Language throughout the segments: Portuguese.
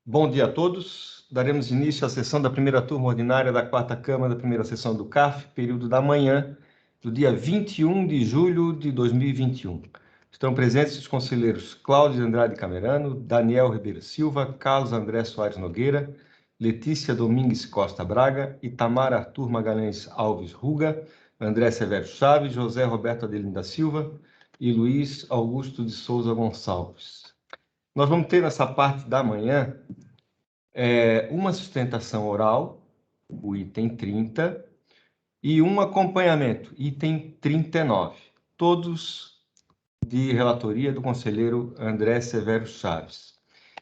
Bom dia a todos. Daremos início à sessão da primeira turma ordinária da quarta Câmara da primeira sessão do CAF, período da manhã, do dia 21 de julho de 2021. Estão presentes os conselheiros Cláudio Andrade Camerano, Daniel Ribeiro Silva, Carlos André Soares Nogueira, Letícia Domingues Costa Braga, Itamar Arthur Magalhães Alves Ruga, André Severo Chaves, José Roberto Adelino da Silva e Luiz Augusto de Souza Gonçalves. Nós vamos ter nessa parte da manhã uma sustentação oral, o item 30, e um acompanhamento, item 39, todos de relatoria do conselheiro André Severo Chaves.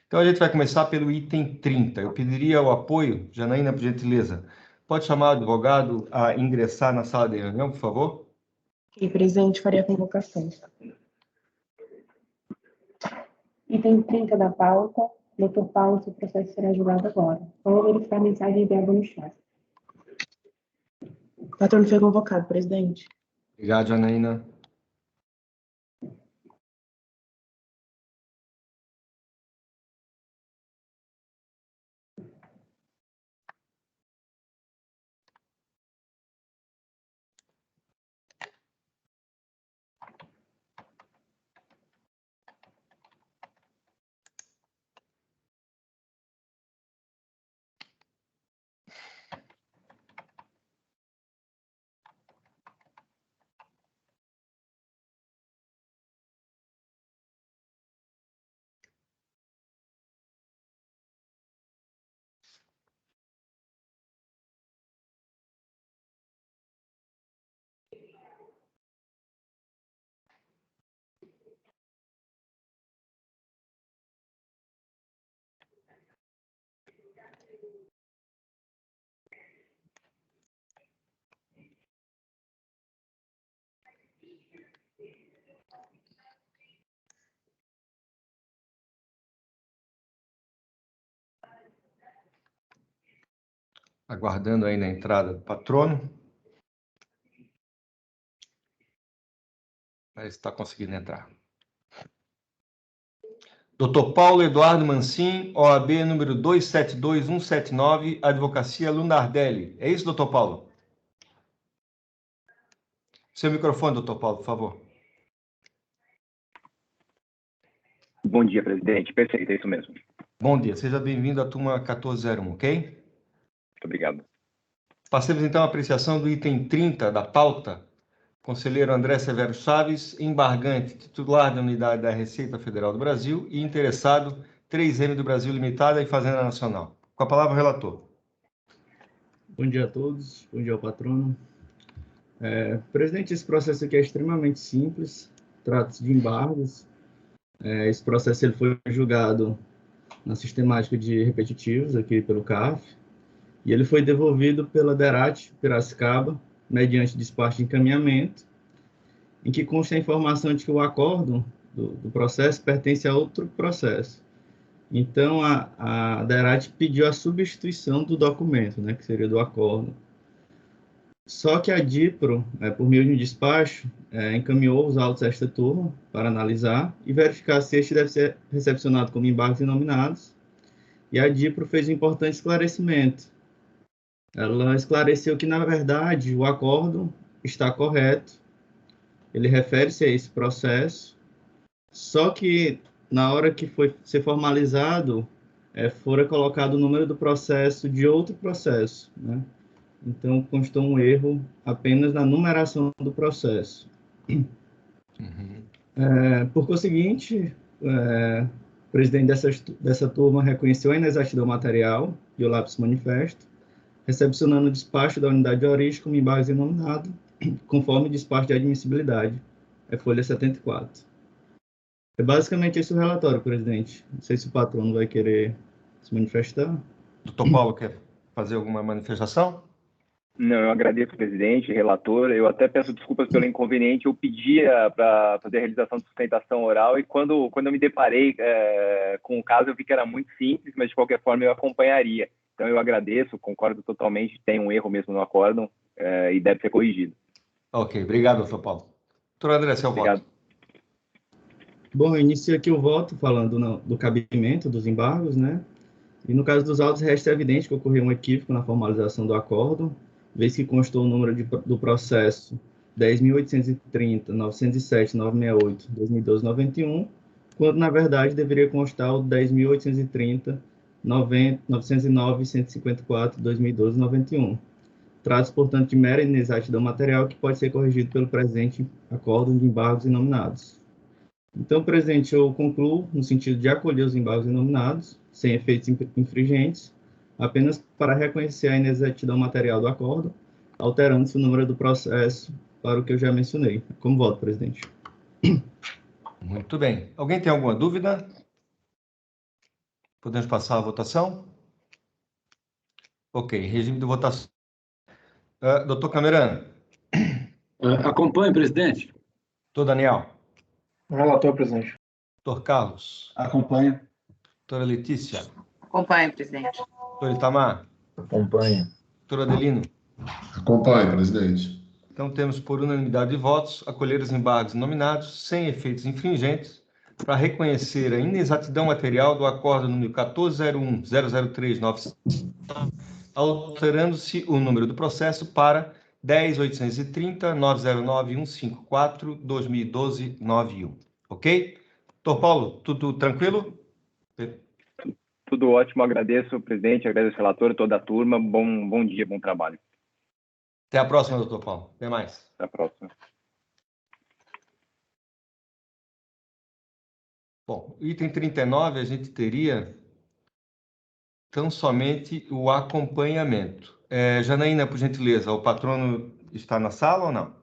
Então, a gente vai começar pelo item 30. Eu pediria o apoio, Janaína, por gentileza. Pode chamar o advogado a ingressar na sala de reunião, por favor? Ok, presidente, faria a convocação. Item 30 da pauta. Doutor Paulo, seu processo será julgado agora. Vou verificar a mensagem enviada no chat. O patrono foi convocado, presidente. Obrigado, Janaína. Aguardando aí na entrada do patrono. Parece que está conseguindo entrar. Dr. Paulo Eduardo Mancin, OAB número 272179, Advocacia Lunardelli. É isso, doutor Paulo? Seu microfone, doutor Paulo, por favor. Bom dia, presidente. Perfeito, é isso mesmo. Bom dia, seja bem-vindo à turma 1401, ok? Muito obrigado. Passemos então à apreciação do item 30 da pauta. Conselheiro André Severo Chaves, embargante, titular da Unidade da Receita Federal do Brasil e interessado 3M do Brasil Limitada e Fazenda Nacional. Com a palavra, o relator. Bom dia a todos, bom dia ao patrono. Presidente, esse processo aqui é extremamente simples, trata-se de embargos. Esse processo ele foi julgado na sistemática de repetitivos aqui pelo CAF, e ele foi devolvido pela DERAT Piracicaba, mediante despacho de encaminhamento, em que consta a informação de que o acórdão do processo pertence a outro processo. Então, a DERAT pediu a substituição do documento, né, que seria do acórdão. Só que a DIPRO, por meio de um despacho, encaminhou os autos a esta turma para analisar e verificar se este deve ser recepcionado como embargos inominados. E a DIPRO fez um importante esclarecimento. Ela esclareceu que, na verdade, o acórdão está correto, ele refere-se a esse processo, só que, na hora que foi ser formalizado, fora colocado o número do processo de outro processo, né? Então, constou um erro apenas na numeração do processo. Por conseguinte, o presidente dessa turma reconheceu a inexatidão material e o lapsus manifesto, recepcionando o despacho da unidade de origem como embargos inominado, conforme o despacho de admissibilidade, folha 74. É basicamente esse o relatório, presidente. Não sei se o patrono vai querer se manifestar. Doutor Paulo, quer fazer alguma manifestação? Não, eu agradeço, presidente, relator. Eu até peço desculpas pelo inconveniente. Eu pedia para fazer a realização de sustentação oral e quando eu me deparei com o caso, eu vi que era muito simples, mas de qualquer forma eu acompanharia. Então eu agradeço, concordo totalmente, tem um erro mesmo no acórdão e deve ser corrigido. Ok, obrigado, doutor Paulo. Doutor André, seu voto. Bom, eu inicio aqui o voto falando do cabimento dos embargos, né? E no caso dos autos, resta evidente que ocorreu um equívoco na formalização do acórdão, vez que constou o número do processo 10.830.907.968.2012.91, quando, na verdade, deveria constar o 10.830.909.154.2012.91. Trata-se, portanto, de mera inexatidão material que pode ser corrigido pelo presente acórdão de embargos inominados. Então, presidente, eu concluo no sentido de acolher os embargos inominados, sem efeitos infringentes, apenas para reconhecer a inexatidão material do acórdão, alterando-se o número do processo para o que eu já mencionei. Como voto, presidente? Muito bem. Alguém tem alguma dúvida? Podemos passar a votação? Ok, regime de votação. Doutor Camerano. Acompanhe, presidente. Doutor Daniel. Relator, presidente. Doutor Carlos. Acompanha. Doutora Letícia. Acompanhe, presidente. Doutor Itamar. Acompanha. Doutor Adelino. Acompanhe, presidente. Então, temos por unanimidade de votos acolher os embargos nominados sem efeitos infringentes para reconhecer a inexatidão material do acordo número 1401.003.9, alterando-se o número do processo para 10.830.909.154.2012.91. Ok? Doutor Paulo, tudo tranquilo? Tudo ótimo, agradeço, presidente, agradeço o relator, toda a turma. Bom dia, bom trabalho. Até a próxima, doutor Paulo. Até mais. Até a próxima. Bom, item 39, a gente teria tão somente o acompanhamento. Janaína, por gentileza, o patrono está na sala ou não?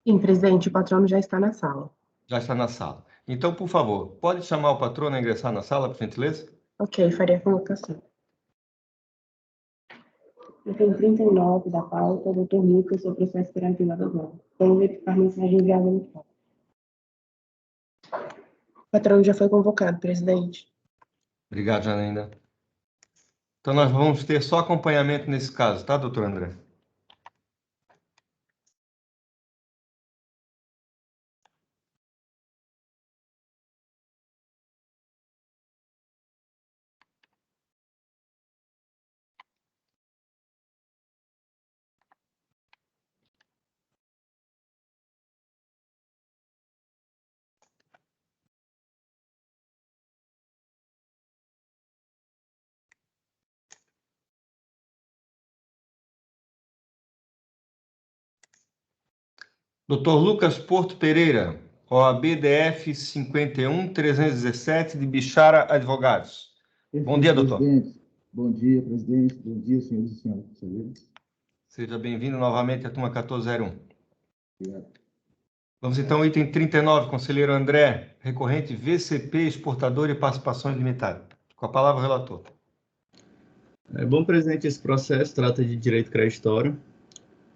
Sim, presidente, o patrono já está na sala. Já está na sala. Então, por favor, pode chamar o patrono a ingressar na sala, por gentileza? Ok, faria a convocação. Item 39 da pauta, doutor Lucas, sobre o processo será arquivado agora. Vamos verificar a mensagem enviada no fórum. O patrono já foi convocado, presidente. Obrigado, Janaína. Então, nós vamos ter só acompanhamento nesse caso, tá, doutor André? Doutor Lucas Porto Pereira, OAB-DF 51.317, de Bichara Advogados. Bom dia, doutor. Presidente. Bom dia, presidente. Bom dia, senhores e senhoras conselheiros. Seja bem-vindo novamente à turma 1401. Obrigado. Vamos então ao item 39, conselheiro André, recorrente VCP Exportador e Participações Limitada. Com a palavra, o relator. Bom, presidente, esse processo trata de direito creditório.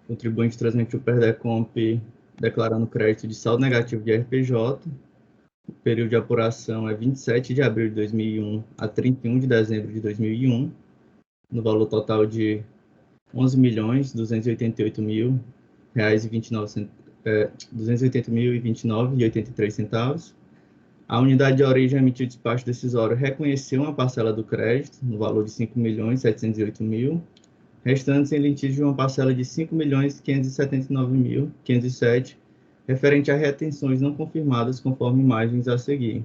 O contribuinte transmitiu o PERDECOMP declarando crédito de saldo negativo de RPJ. O período de apuração é 27 de abril de 2001 a 31 de dezembro de 2001, no valor total de R$ 11.280.029,83. A unidade de origem emitiu despacho decisório reconheceu uma parcela do crédito, no valor de R$ 5.708.000, restando em litígio uma parcela de R$ 5.579.507, referente a retenções não confirmadas, conforme imagens a seguir.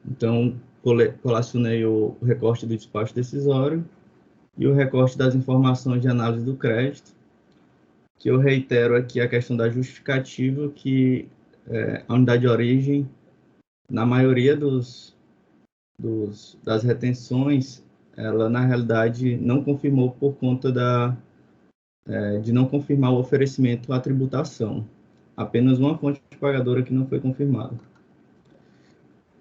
Então, colacionei o recorte do despacho decisório e o recorte das informações de análise do crédito, que eu reitero aqui a questão da justificativa, que a unidade de origem, na maioria das retenções, ela, na realidade, não confirmou por conta de não confirmar o oferecimento à tributação. Apenas uma fonte pagadora que não foi confirmada.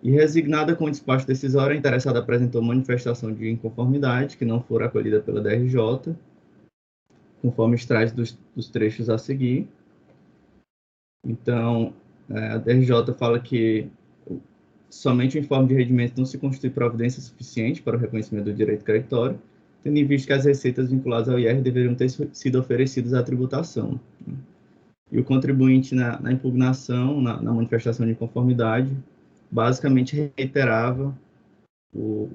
E resignada com o despacho decisório, a interessada apresentou manifestação de inconformidade, que não for acolhida pela DRJ, conforme extrai dos trechos a seguir. Então, a DRJ fala que somente o informe de rendimento não se constitui providência suficiente para o reconhecimento do direito creditório, tendo em vista que as receitas vinculadas ao IR deveriam ter sido oferecidas à tributação. E o contribuinte, na impugnação, na manifestação de inconformidade, basicamente reiterava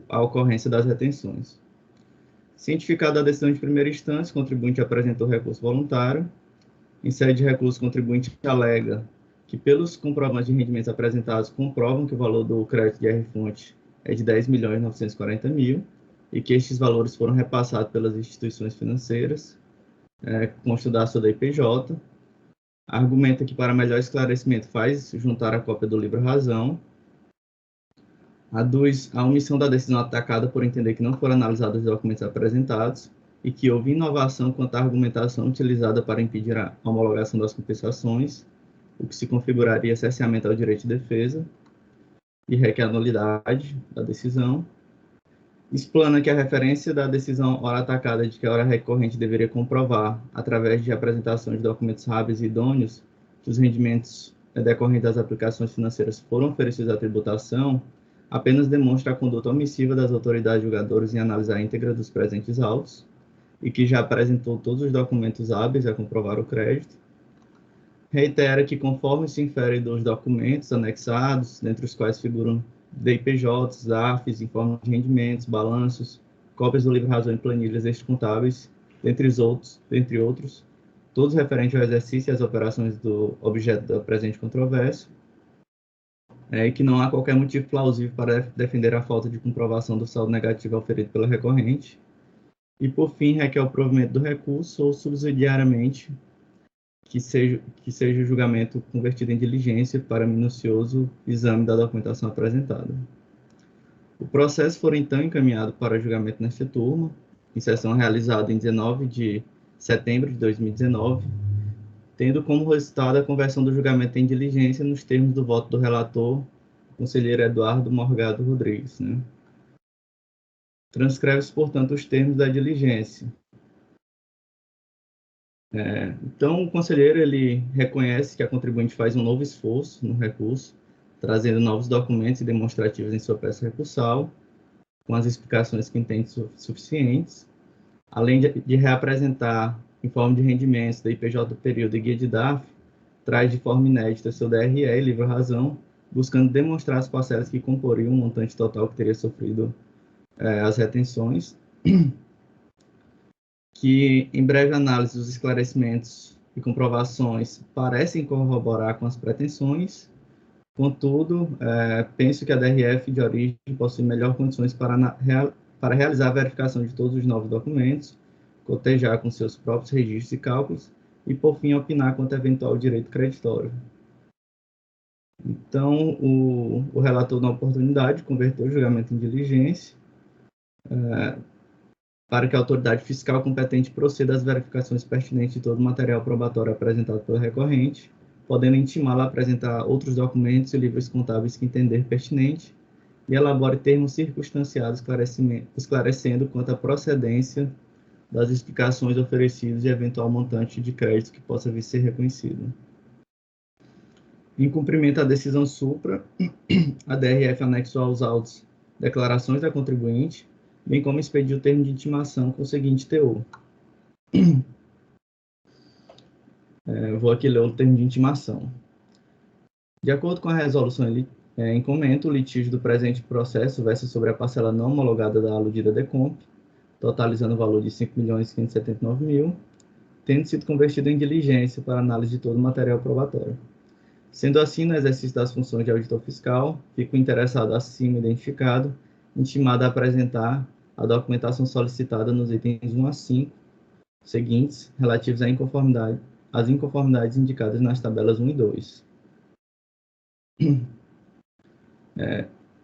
a ocorrência das retenções. Cientificada a decisão de primeira instância, o contribuinte apresentou recurso voluntário. Em sede de recurso, o contribuinte alega que, pelos comprovantes de rendimentos apresentados, comprovam que o valor do crédito de R-fonte é de 10.940.000 e que estes valores foram repassados pelas instituições financeiras, consta da sua DPJ. Argumenta que, para melhor esclarecimento, faz juntar a cópia do livro-razão. Aduz a omissão da decisão atacada por entender que não foram analisados os documentos apresentados e que houve inovação quanto à argumentação utilizada para impedir a homologação das compensações, o que se configuraria cerceamento ao direito de defesa, e requer a nulidade da decisão. Explana que a referência da decisão ora atacada de que a hora recorrente deveria comprovar, através de apresentação de documentos rábeis e idôneos, que os rendimentos decorrentes das aplicações financeiras foram oferecidos à tributação, apenas demonstra a conduta omissiva das autoridades julgadoras em analisar a íntegra dos presentes autos e que já apresentou todos os documentos hábeis a comprovar o crédito. Reitera que, conforme se infere dos documentos anexados, dentre os quais figuram DIPJs, DAFs, informes de rendimentos, balanços, cópias do livro-razão e planilhas extracontábeis, dentre outros, todos referentes ao exercício e às operações do objeto da presente controvérsia, e que não há qualquer motivo plausível para defender a falta de comprovação do saldo negativo auferido pela recorrente. E, por fim, requer o provimento do recurso ou, subsidiariamente, que seja o julgamento convertido em diligência para minucioso exame da documentação apresentada. O processo foi, então, encaminhado para julgamento nesta turma, em sessão realizada em 19 de setembro de 2019, tendo como resultado a conversão do julgamento em diligência nos termos do voto do relator, conselheiro Eduardo Morgado Rodrigues. Transcreve-se, portanto, os termos da diligência. Então, o conselheiro ele reconhece que a contribuinte faz um novo esforço no recurso, trazendo novos documentos e demonstrativos em sua peça recursal, com as explicações que entende suficientes, além de reapresentar informe de rendimentos da IPJ do período e guia de DAF, traz de forma inédita seu DRE e livro-razão, buscando demonstrar as parcelas que comporiam o montante total que teria sofrido as retenções, que, em breve análise dos esclarecimentos e comprovações, parecem corroborar com as pretensões. Contudo, penso que a DRF de origem possui melhores condições para realizar a verificação de todos os novos documentos, cotejar com seus próprios registros e cálculos e, por fim, opinar quanto a eventual direito creditório. Então, o relator, na oportunidade, converteu o julgamento em diligência para que a autoridade fiscal competente proceda às verificações pertinentes de todo o material probatório apresentado pelo recorrente, podendo intimá-la a apresentar outros documentos e livros contábeis que entender pertinente, e elabore termos circunstanciados esclarecendo quanto à procedência das explicações oferecidas e eventual montante de crédito que possa vir a ser reconhecido. Em cumprimento à decisão supra, a DRF anexou aos autos declarações da contribuinte, bem como expediu o termo de intimação com o seguinte teor. Vou aqui ler o termo de intimação. De acordo com a resolução em comento, o litígio do presente processo versa sobre a parcela não homologada da aludida DECOMP, totalizando o valor de 5.579.000, tendo sido convertido em diligência para análise de todo o material probatório. Sendo assim, no exercício das funções de auditor fiscal, fica o interessado acima identificado, intimado a apresentar a documentação solicitada nos itens 1 a 5 seguintes, relativos às inconformidades indicadas nas tabelas 1 e 2.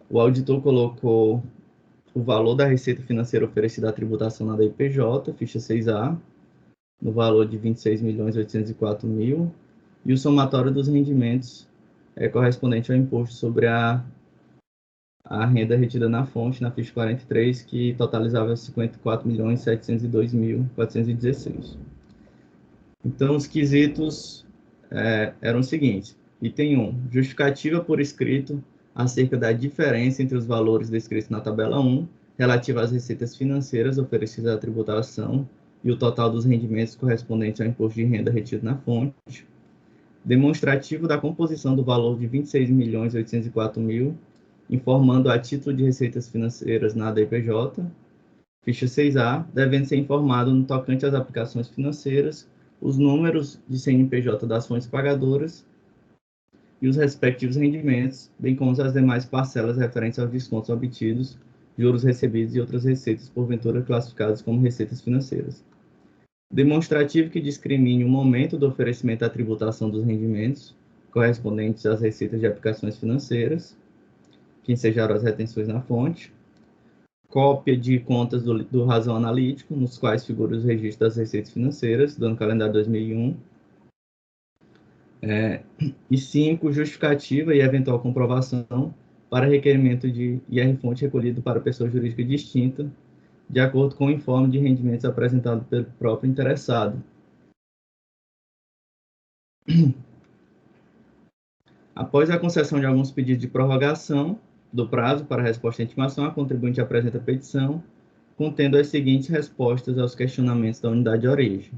O auditor colocou o valor da receita financeira oferecida à tributação na DIPJ, ficha 6A, no valor de 26.804.000, e o somatório dos rendimentos correspondente ao imposto sobre a renda retida na fonte, na ficha 43, que totalizava 54.702.416. Então, os quesitos eram os seguintes. Item 1, justificativa por escrito acerca da diferença entre os valores descritos na tabela 1, relativa às receitas financeiras oferecidas à tributação e o total dos rendimentos correspondentes ao imposto de renda retido na fonte. Demonstrativo da composição do valor de 26.804.000 informando a título de receitas financeiras na DPJ. Ficha 6A, devendo ser informado no tocante às aplicações financeiras, os números de CNPJ das fontes pagadoras e os respectivos rendimentos, bem como as demais parcelas referentes aos descontos obtidos, juros recebidos e outras receitas, porventura classificadas como receitas financeiras. Demonstrativo que discrimine o momento do oferecimento à tributação dos rendimentos correspondentes às receitas de aplicações financeiras, que ensejaram as retenções na fonte. Cópia de contas do Razão Analítico, nos quais figuram os registros das receitas financeiras do ano calendário 2001. E 5, justificativa e eventual comprovação para requerimento de IR-fonte recolhido para pessoa jurídica distinta, de acordo com o informe de rendimentos apresentado pelo próprio interessado. Após a concessão de alguns pedidos de prorrogação do prazo para resposta à intimação, a contribuinte apresenta a petição, contendo as seguintes respostas aos questionamentos da unidade de origem.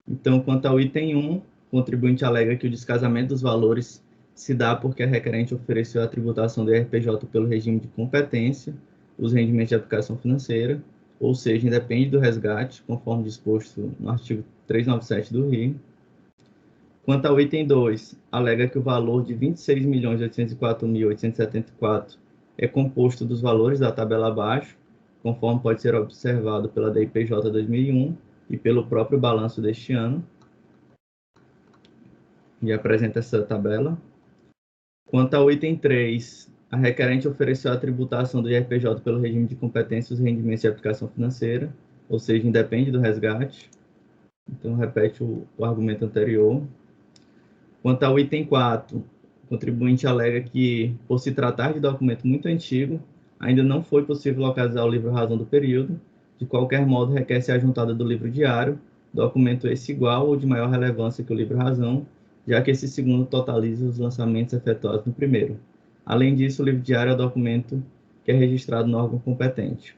Então, quanto ao item 1, o contribuinte alega que o descasamento dos valores se dá porque a requerente ofereceu a tributação do IRPJ pelo regime de competência, os rendimentos de aplicação financeira, ou seja, independe do resgate, conforme disposto no artigo 397 do RI. Quanto ao item 2, alega que o valor de R$ 26.804.874 é composto dos valores da tabela abaixo, conforme pode ser observado pela DIPJ 2001 e pelo próprio balanço deste ano, e apresenta essa tabela. Quanto ao item 3, a requerente ofereceu a tributação do IRPJ pelo regime de competência e os rendimentos de aplicação financeira, ou seja, independe do resgate. Então, repete o argumento anterior. Quanto ao item 4, o contribuinte alega que, por se tratar de documento muito antigo, ainda não foi possível localizar o livro-razão do período. De qualquer modo, requer-se a juntada do livro diário, documento esse igual ou de maior relevância que o livro-razão, já que esse segundo totaliza os lançamentos efetuados no primeiro. Além disso, o livro diário é o documento que é registrado no órgão competente.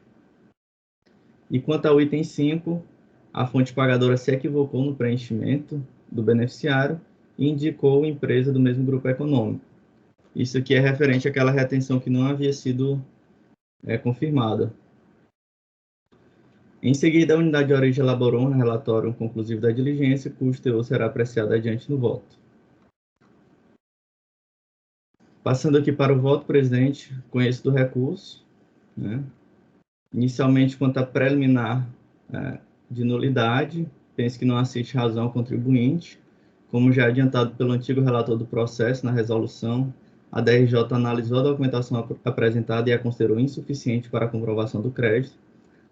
E quanto ao item 5, a fonte pagadora se equivocou no preenchimento do beneficiário e indicou empresa do mesmo grupo econômico. Isso aqui é referente àquela retenção que não havia sido confirmada. Em seguida, a unidade de origem elaborou um relatório conclusivo da diligência, cujo teor será apreciado adiante no voto. Passando aqui para o voto, presidente, conheço do recurso, Inicialmente, quanto à preliminar de nulidade, penso que não assiste razão ao contribuinte. Como já adiantado pelo antigo relator do processo na resolução, a DRJ analisou a documentação apresentada e a considerou insuficiente para a comprovação do crédito.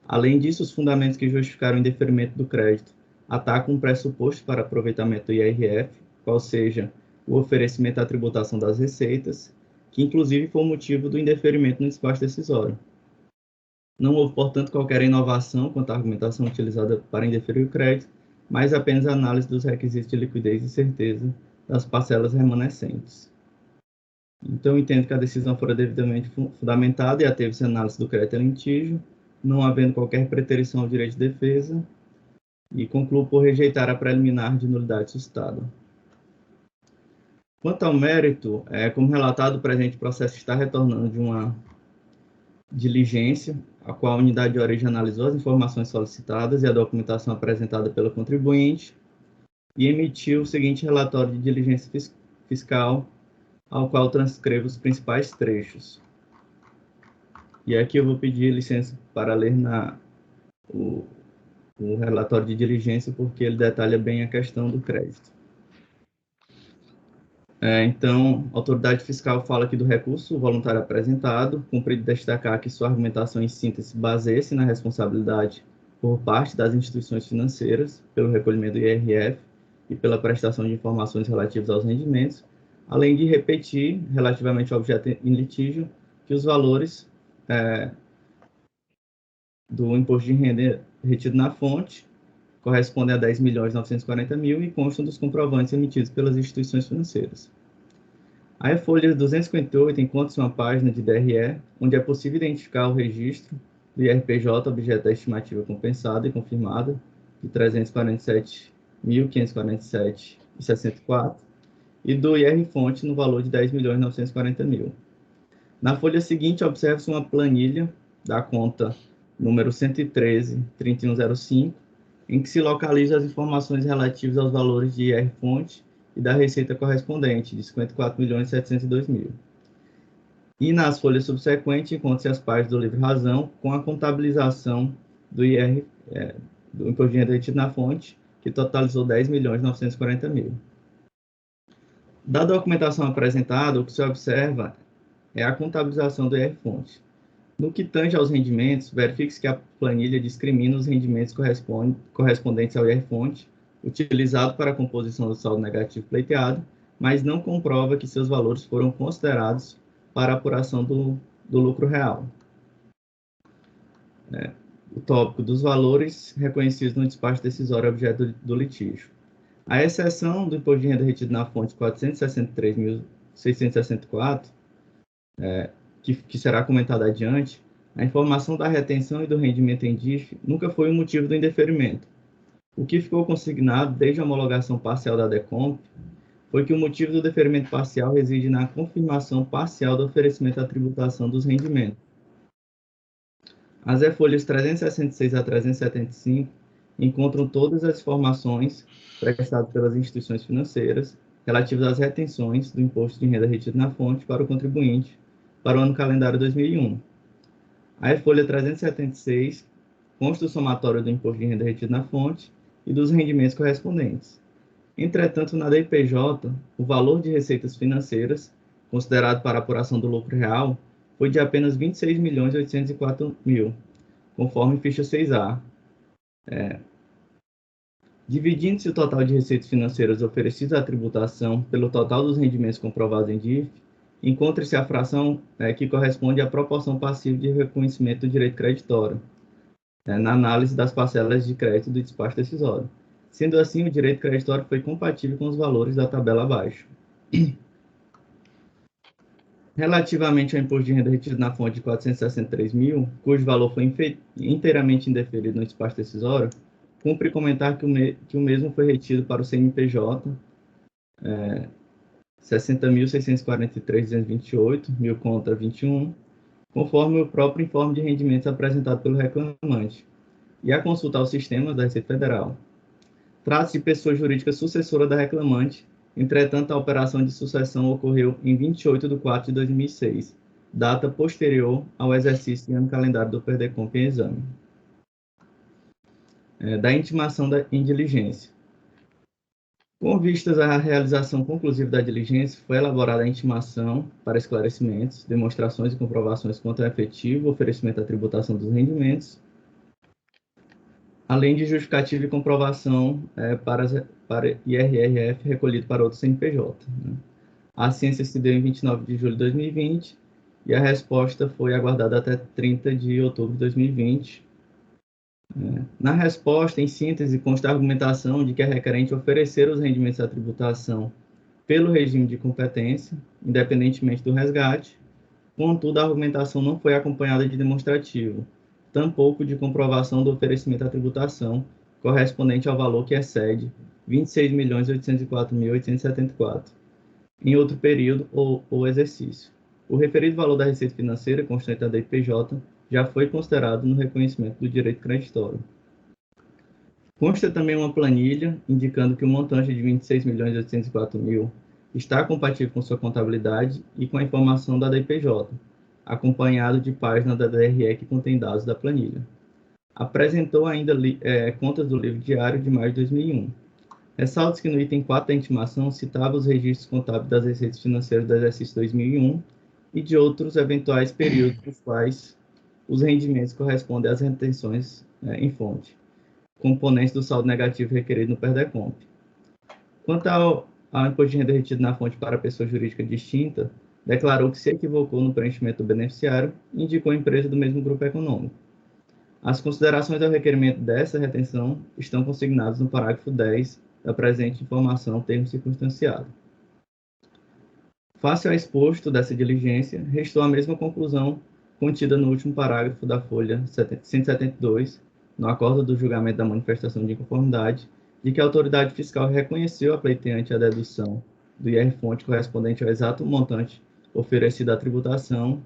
Além disso, os fundamentos que justificaram o indeferimento do crédito atacam um pressuposto para aproveitamento do IRF, qual seja o oferecimento à tributação das receitas, que inclusive foi o motivo do indeferimento no despacho decisório. Não houve, portanto, qualquer inovação quanto à argumentação utilizada para indeferir o crédito, mas apenas a análise dos requisitos de liquidez e certeza das parcelas remanescentes. Então, entendo que a decisão fora devidamente fundamentada e ateve-se a análise do crédito em litígio, não havendo qualquer preterição ao direito de defesa, e concluo por rejeitar a preliminar de nulidade suscitada. Quanto ao mérito, como relatado, o presente processo está retornando de uma diligência, a qual a unidade de origem analisou as informações solicitadas e a documentação apresentada pelo contribuinte e emitiu o seguinte relatório de diligência fiscal, ao qual transcrevo os principais trechos. E aqui eu vou pedir licença para ler o relatório de diligência, porque ele detalha bem a questão do crédito. Então, a autoridade fiscal fala aqui do recurso voluntário apresentado, cumprido destacar que sua argumentação em síntese baseia-se na responsabilidade por parte das instituições financeiras pelo recolhimento do IRF e pela prestação de informações relativas aos rendimentos, além de repetir, relativamente ao objeto em litígio, que os valores do imposto de renda retido na fonte correspondem a R$ 10.940.000 e constam dos comprovantes emitidos pelas instituições financeiras. A folha 258 encontra-se uma página de DRE, onde é possível identificar o registro do IRPJ, objeto da estimativa compensada e confirmada, de R$ 347.547,64, e do IR-fonte no valor de R$ 10.940.000. Na folha seguinte, observa-se uma planilha da conta número 113-3105, em que se localizam as informações relativas aos valores de IR-fonte e da receita correspondente, de 54.702.000. E nas folhas subsequentes, encontram-se as partes do livro Razão, com a contabilização do IR, do Imposto de Renda retido na fonte, que totalizou 10.940.000. Da documentação apresentada, o que se observa é a contabilização do IR-fonte. No que tange aos rendimentos, verifique-se que a planilha discrimina os rendimentos correspondentes ao IR-fonte, utilizado para a composição do saldo negativo pleiteado, mas não comprova que seus valores foram considerados para a apuração do lucro real. O tópico dos valores reconhecidos no despacho decisório objeto do litígio. A exceção do imposto de renda retido na fonte 463.664, que será comentada adiante, a informação da retenção e do rendimento em DIF nunca foi o motivo do indeferimento. O que ficou consignado desde a homologação parcial da DECOMP foi que o motivo do deferimento parcial reside na confirmação parcial do oferecimento à tributação dos rendimentos. As folhas 366 a 375 encontram todas as informações prestadas pelas instituições financeiras relativas às retenções do imposto de renda retido na fonte para o contribuinte para o ano calendário 2001. A folha 376 consta o somatório do imposto de renda retido na fonte e dos rendimentos correspondentes. Entretanto, na DIPJ, o valor de receitas financeiras, considerado para a apuração do lucro real, foi de apenas 26.804.000, conforme ficha 6A. Dividindo-se o total de receitas financeiras oferecidas à tributação pelo total dos rendimentos comprovados em DIF, encontra-se a fração que corresponde à proporção passiva de reconhecimento do direito creditório, na análise das parcelas de crédito do despacho decisório. Sendo assim, o direito creditório foi compatível com os valores da tabela abaixo. Relativamente ao imposto de renda retido na fonte de 463.000, cujo valor foi inteiramente indeferido no despacho decisório, cumpre comentar que o mesmo foi retido para o CNPJ 60.643.228, 1.000 contra 21, conforme o próprio informe de rendimentos apresentado pelo reclamante, e a consulta aos sistemas da Receita Federal. Trata-se de pessoa jurídica sucessora da reclamante, entretanto, a operação de sucessão ocorreu em 28 de 4 de 2006, data posterior ao exercício de ano calendário do PERDECOMP em exame. Da intimação em diligência. Com vistas à realização conclusiva da diligência, foi elaborada a intimação para esclarecimentos, demonstrações e comprovações quanto ao efetivo oferecimento da tributação dos rendimentos, além de justificativa e comprovação para IRRF recolhido para outro CNPJ. A ciência se deu em 29 de julho de 2020 e a resposta foi aguardada até 30 de outubro de 2020. Na resposta, em síntese, consta a argumentação de que a requerente oferecer os rendimentos à tributação pelo regime de competência, independentemente do resgate, contudo, a argumentação não foi acompanhada de demonstrativo, tampouco de comprovação do oferecimento à tributação, correspondente ao valor que excede 26.804.874, em outro período ou exercício. O referido valor da receita financeira constante da DIPJ já foi considerado no reconhecimento do direito creditório. Consta também uma planilha indicando que o montante de 26.804.000 está compatível com sua contabilidade e com a informação da DIPJ, acompanhado de página da DRE que contém dados da planilha. Apresentou ainda contas do livro diário de maio de 2001. Ressalta-se que no item 4 da intimação citava os registros contábeis das receitas financeiras do exercício 2001 e de outros eventuais períodos dos quais os rendimentos correspondem às retenções em fonte, componentes do saldo negativo requerido no PERDECOMP. Quanto ao imposto de renda retido na fonte para pessoa jurídica distinta, declarou que se equivocou no preenchimento do beneficiário e indicou a empresa do mesmo grupo econômico. As considerações ao requerimento dessa retenção estão consignadas no parágrafo 10 da presente informação termo circunstanciado. Face ao exposto dessa diligência, restou a mesma conclusão contida no último parágrafo da folha 172, no acordo do julgamento da manifestação de inconformidade, de que a autoridade fiscal reconheceu a pleiteante a dedução do IR-fonte correspondente ao exato montante oferecido à tributação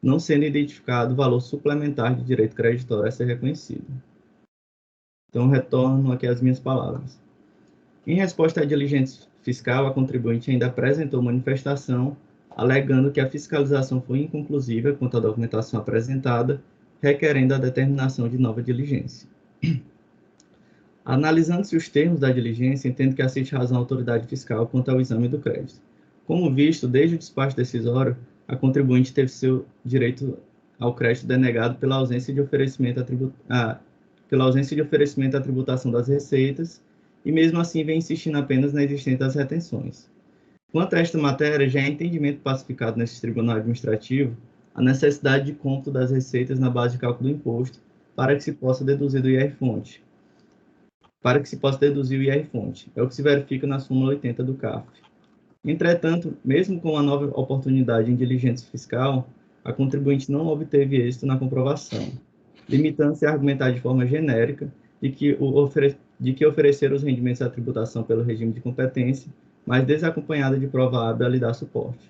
não sendo identificado valor suplementar de direito creditório a ser reconhecido. Então, retorno aqui às minhas palavras. Em resposta à diligência fiscal, a contribuinte ainda apresentou manifestação alegando que a fiscalização foi inconclusiva quanto à documentação apresentada, requerendo a determinação de nova diligência. Analisando-se os termos da diligência, entendo que assiste razão à autoridade fiscal quanto ao exame do crédito. Como visto, desde o despacho decisório, a contribuinte teve seu direito ao crédito denegado pela ausência de oferecimento à tributação das receitas, e mesmo assim vem insistindo apenas na existência das retenções. Quanto a esta matéria, já é entendimento pacificado neste tribunal administrativo a necessidade de cômputo das receitas na base de cálculo do imposto para que se possa deduzir o IR-fonte. É o que se verifica na súmula 80 do CARF. Entretanto, mesmo com a nova oportunidade em diligência fiscal, a contribuinte não obteve êxito na comprovação, limitando-se a argumentar de forma genérica de que oferecer os rendimentos à tributação pelo regime de competência, mas desacompanhada de prova hábil a lhe dar suporte.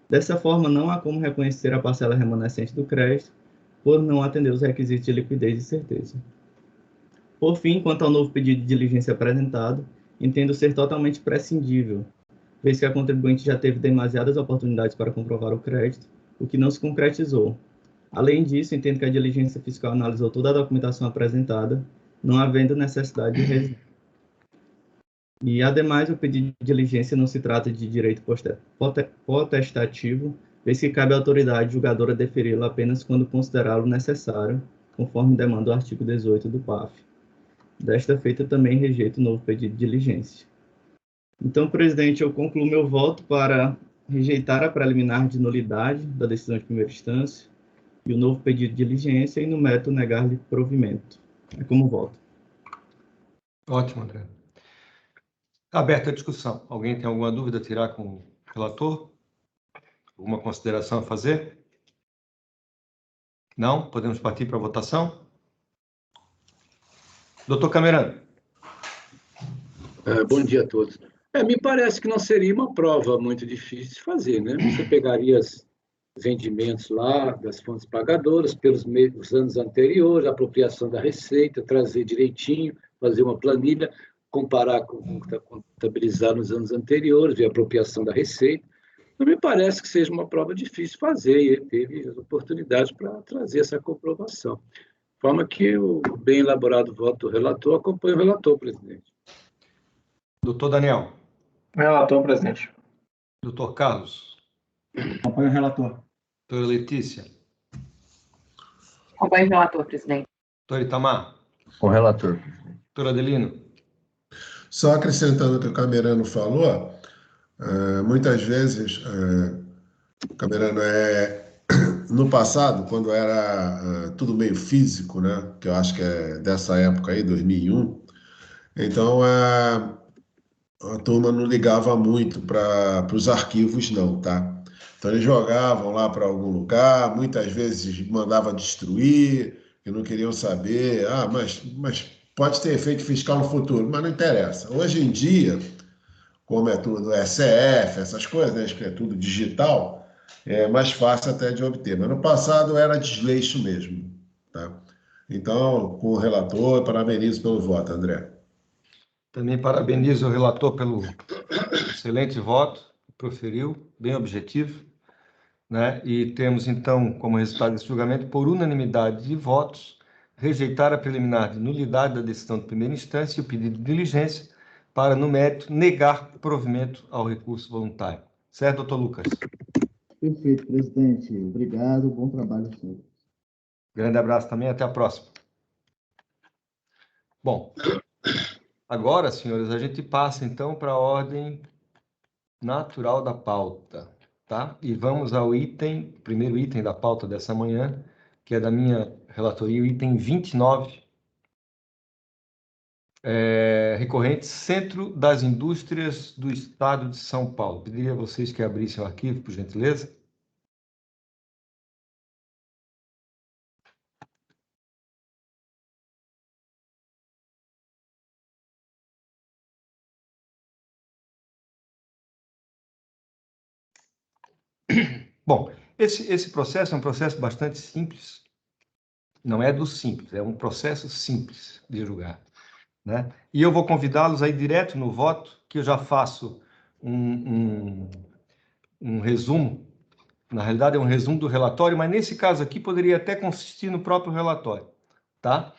Dessa forma, não há como reconhecer a parcela remanescente do crédito, por não atender os requisitos de liquidez e certeza. Por fim, quanto ao novo pedido de diligência apresentado, entendo ser totalmente prescindível, vez que a contribuinte já teve demasiadas oportunidades para comprovar o crédito, o que não se concretizou. Além disso, entendo que a diligência fiscal analisou toda a documentação apresentada, não havendo necessidade de revisão. E, ademais, o pedido de diligência não se trata de direito potestativo, vez que cabe à autoridade julgadora deferi-lo apenas quando considerá-lo necessário, conforme demanda o artigo 18 do PAF. Desta feita, também rejeito o novo pedido de diligência. Então, presidente, eu concluo meu voto para rejeitar a preliminar de nulidade da decisão de primeira instância e o novo pedido de diligência e, no mérito, negar-lhe provimento. É como voto. Ótimo, André. Aberta a discussão. Alguém tem alguma dúvida a tirar com o relator? Alguma consideração a fazer? Não? Podemos partir para a votação? Doutor Camerano. Bom dia a todos. Me parece que não seria uma prova muito difícil de fazer, né? Você pegaria os rendimentos lá das fontes pagadoras pelos anos anteriores, a apropriação da receita, trazer direitinho, fazer uma planilha, comparar com o que está contabilizado nos anos anteriores, ver a apropriação da receita. Não me parece que seja uma prova difícil de fazer, e ele teve as oportunidades para trazer essa comprovação. De forma que o bem elaborado voto do relator acompanha o relator, presidente. Doutor Daniel. Relator, presidente. Doutor Carlos. Acompanho o relator. Doutora Letícia. Acompanho o relator, presidente. Doutor Itamar. Com o relator. Doutor Adelino. Só acrescentando o que o Camerano falou, muitas vezes, Camerano, no passado, quando era tudo meio físico, né, que eu acho que é dessa época aí, 2001, então a turma não ligava muito para os arquivos, não, tá? Então eles jogavam lá para algum lugar, muitas vezes mandava destruir, que não queriam saber, mas pode ter efeito fiscal no futuro, mas não interessa. Hoje em dia, como é tudo SF, essas coisas, né, que é tudo digital, é mais fácil até de obter. Mas no passado era desleixo mesmo, tá? Então, com o relator, parabenizo pelo voto, André. Também parabenizo o relator pelo excelente voto que proferiu, bem objetivo, né? E temos, então, como resultado desse julgamento, por unanimidade de votos, rejeitar a preliminar de nulidade da decisão de primeira instância e o pedido de diligência para, no mérito, negar provimento ao recurso voluntário. Certo, doutor Lucas? Perfeito, presidente. Obrigado, bom trabalho, senhor. Grande abraço também, até a próxima. Bom, agora, senhores, a gente passa, então, para a ordem natural da pauta, tá? E vamos ao primeiro item da pauta dessa manhã, que é da minha relatoria, o item 29, recorrente Centro das Indústrias do Estado de São Paulo. Pediria a vocês que abrissem o arquivo, por gentileza. Bom, Esse processo é um processo bastante simples. Não é do simples, é um processo simples de julgar, né? E eu vou convidá-los aí direto no voto, que eu já faço um resumo. Na realidade, é um resumo do relatório, mas nesse caso aqui poderia até consistir no próprio relatório, tá?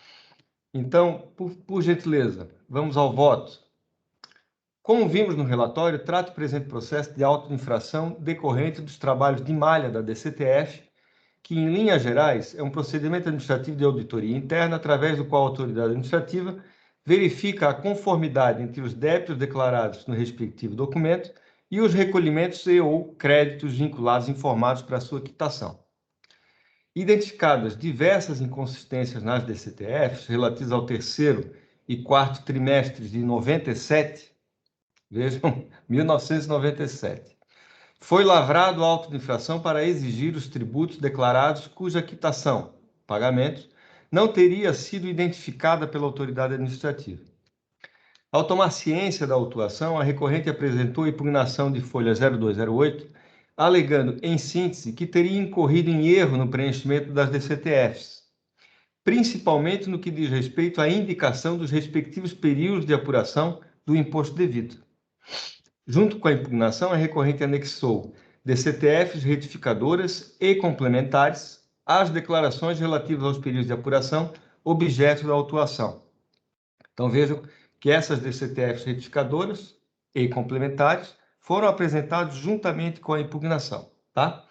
Então, por gentileza, vamos ao voto. Como vimos no relatório, trata o presente processo de auto-infração decorrente dos trabalhos de malha da DCTF, que, em linhas gerais, é um procedimento administrativo de auditoria interna, através do qual a autoridade administrativa verifica a conformidade entre os débitos declarados no respectivo documento e os recolhimentos e ou créditos vinculados informados para a sua quitação. Identificadas diversas inconsistências nas DCTFs relativas ao terceiro e quarto trimestres de 97, vejam, 1997, foi lavrado auto de infração para exigir os tributos declarados cuja quitação, pagamento, não teria sido identificada pela autoridade administrativa. Ao tomar ciência da autuação, a recorrente apresentou impugnação de folha 0208, alegando, em síntese, que teria incorrido em erro no preenchimento das DCTFs, principalmente no que diz respeito à indicação dos respectivos períodos de apuração do imposto devido. Junto com a impugnação, a recorrente anexou DCTFs retificadoras e complementares às declarações relativas aos períodos de apuração objeto da autuação. Então, vejam que essas DCTFs retificadoras e complementares foram apresentados juntamente com a impugnação, tá?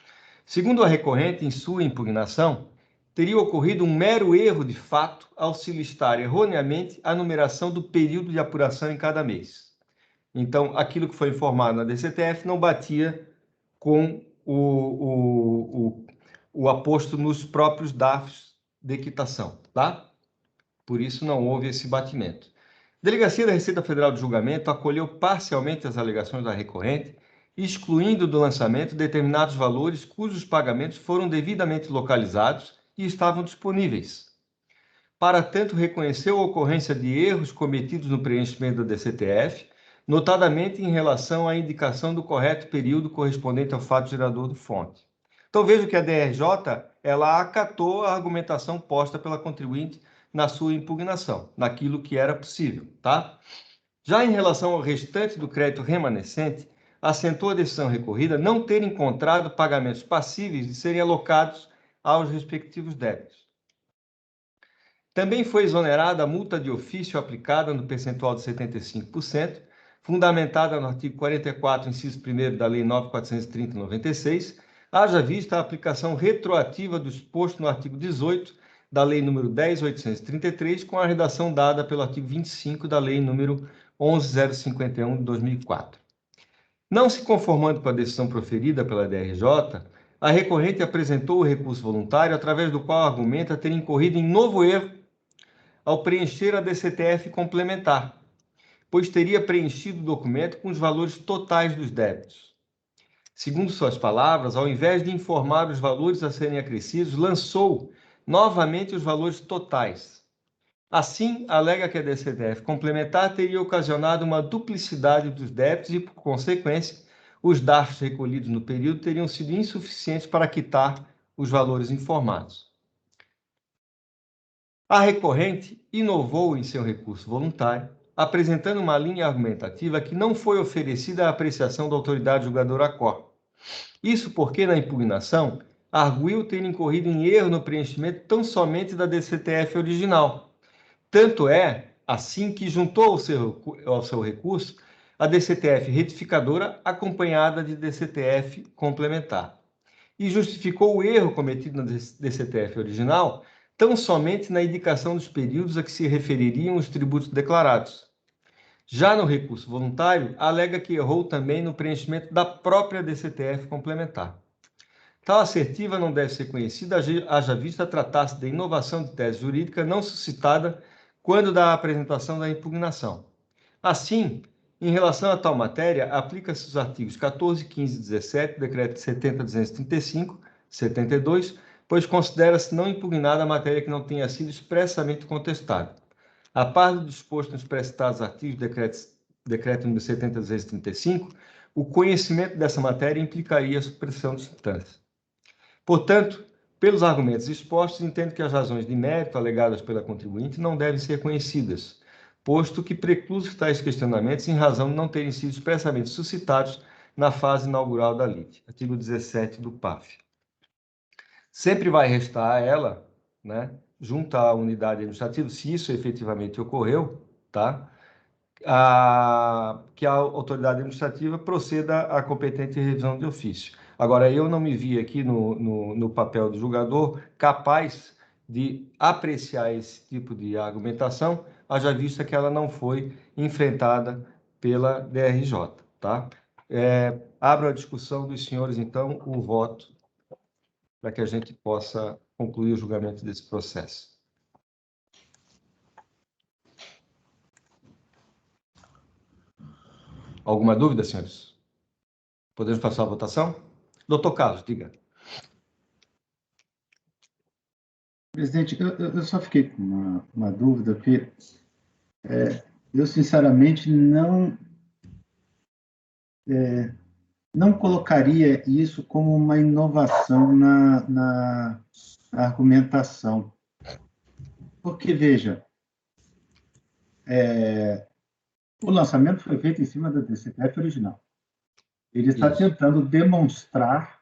Segundo a recorrente, em sua impugnação, teria ocorrido um mero erro de fato ao se listar erroneamente a numeração do período de apuração em cada mês. Então, aquilo que foi informado na DCTF não batia com o aposto nos próprios DAFs de quitação, tá? Por isso não houve esse batimento. A Delegacia da Receita Federal de Julgamento acolheu parcialmente as alegações da recorrente, excluindo do lançamento determinados valores cujos pagamentos foram devidamente localizados e estavam disponíveis. Para tanto, reconheceu a ocorrência de erros cometidos no preenchimento da DCTF, notadamente em relação à indicação do correto período correspondente ao fato gerador do fonte. Então, vejo que a DRJ, ela acatou a argumentação posta pela contribuinte na sua impugnação, naquilo que era possível, tá? Já em relação ao restante do crédito remanescente, assentou a decisão recorrida não ter encontrado pagamentos passíveis de serem alocados aos respectivos débitos. Também foi exonerada a multa de ofício aplicada no percentual de 75%, fundamentada no artigo 44, inciso 1º da Lei 9.430/96, haja vista a aplicação retroativa do exposto no artigo 18 da Lei nº 10.833, com a redação dada pelo artigo 25 da Lei nº 11.051 de 2004. Não se conformando com a decisão proferida pela DRJ, a recorrente apresentou o recurso voluntário, através do qual argumenta ter incorrido em novo erro ao preencher a DCTF complementar, pois teria preenchido o documento com os valores totais dos débitos. Segundo suas palavras, ao invés de informar os valores a serem acrescidos, lançou novamente os valores totais. Assim, alega que a DCTF complementar teria ocasionado uma duplicidade dos débitos e, por consequência, os DARFs recolhidos no período teriam sido insuficientes para quitar os valores informados. A recorrente inovou em seu recurso voluntário, apresentando uma linha argumentativa que não foi oferecida à apreciação da autoridade julgadora ACOR. Isso porque, na impugnação, arguiu ter incorrido em erro no preenchimento tão somente da DCTF original. Tanto é, assim, que juntou ao seu recurso a DCTF retificadora acompanhada de DCTF complementar. E justificou o erro cometido na DCTF original tão somente na indicação dos períodos a que se refeririam os tributos declarados. Já no recurso voluntário, alega que errou também no preenchimento da própria DCTF complementar. Tal assertiva não deve ser conhecida, haja vista tratar-se de inovação de tese jurídica não suscitada quando da apresentação da impugnação. Assim, em relação a tal matéria, aplica-se os artigos 14, 15 e 17 do Decreto 70.235, 72, pois considera-se não impugnada a matéria que não tenha sido expressamente contestada. A par do disposto nos precitados artigos do Decreto nº 70.235, o conhecimento dessa matéria implicaria a supressão de instância. Portanto, pelos argumentos expostos, entendo que as razões de mérito alegadas pela contribuinte não devem ser conhecidas, posto que precluso tais questionamentos em razão de não terem sido expressamente suscitados na fase inaugural da lite. Artigo 17 do PAF. Sempre vai restar a ela, né, junto à unidade administrativa, se isso efetivamente ocorreu, tá? Que a autoridade administrativa proceda à competente revisão de ofício. Agora, eu não me vi aqui no papel do julgador capaz de apreciar esse tipo de argumentação, haja vista que ela não foi enfrentada pela DRJ, tá? Abro a discussão dos senhores, então, o voto, para que a gente possa concluir o julgamento desse processo. Alguma dúvida, senhores? Podemos passar a votação? Doutor Carlos, diga. Presidente, eu só fiquei com uma dúvida, porque eu, sinceramente, não colocaria isso como uma inovação na argumentação. Porque, veja, o lançamento foi feito em cima da DCTF original. Ele está tentando demonstrar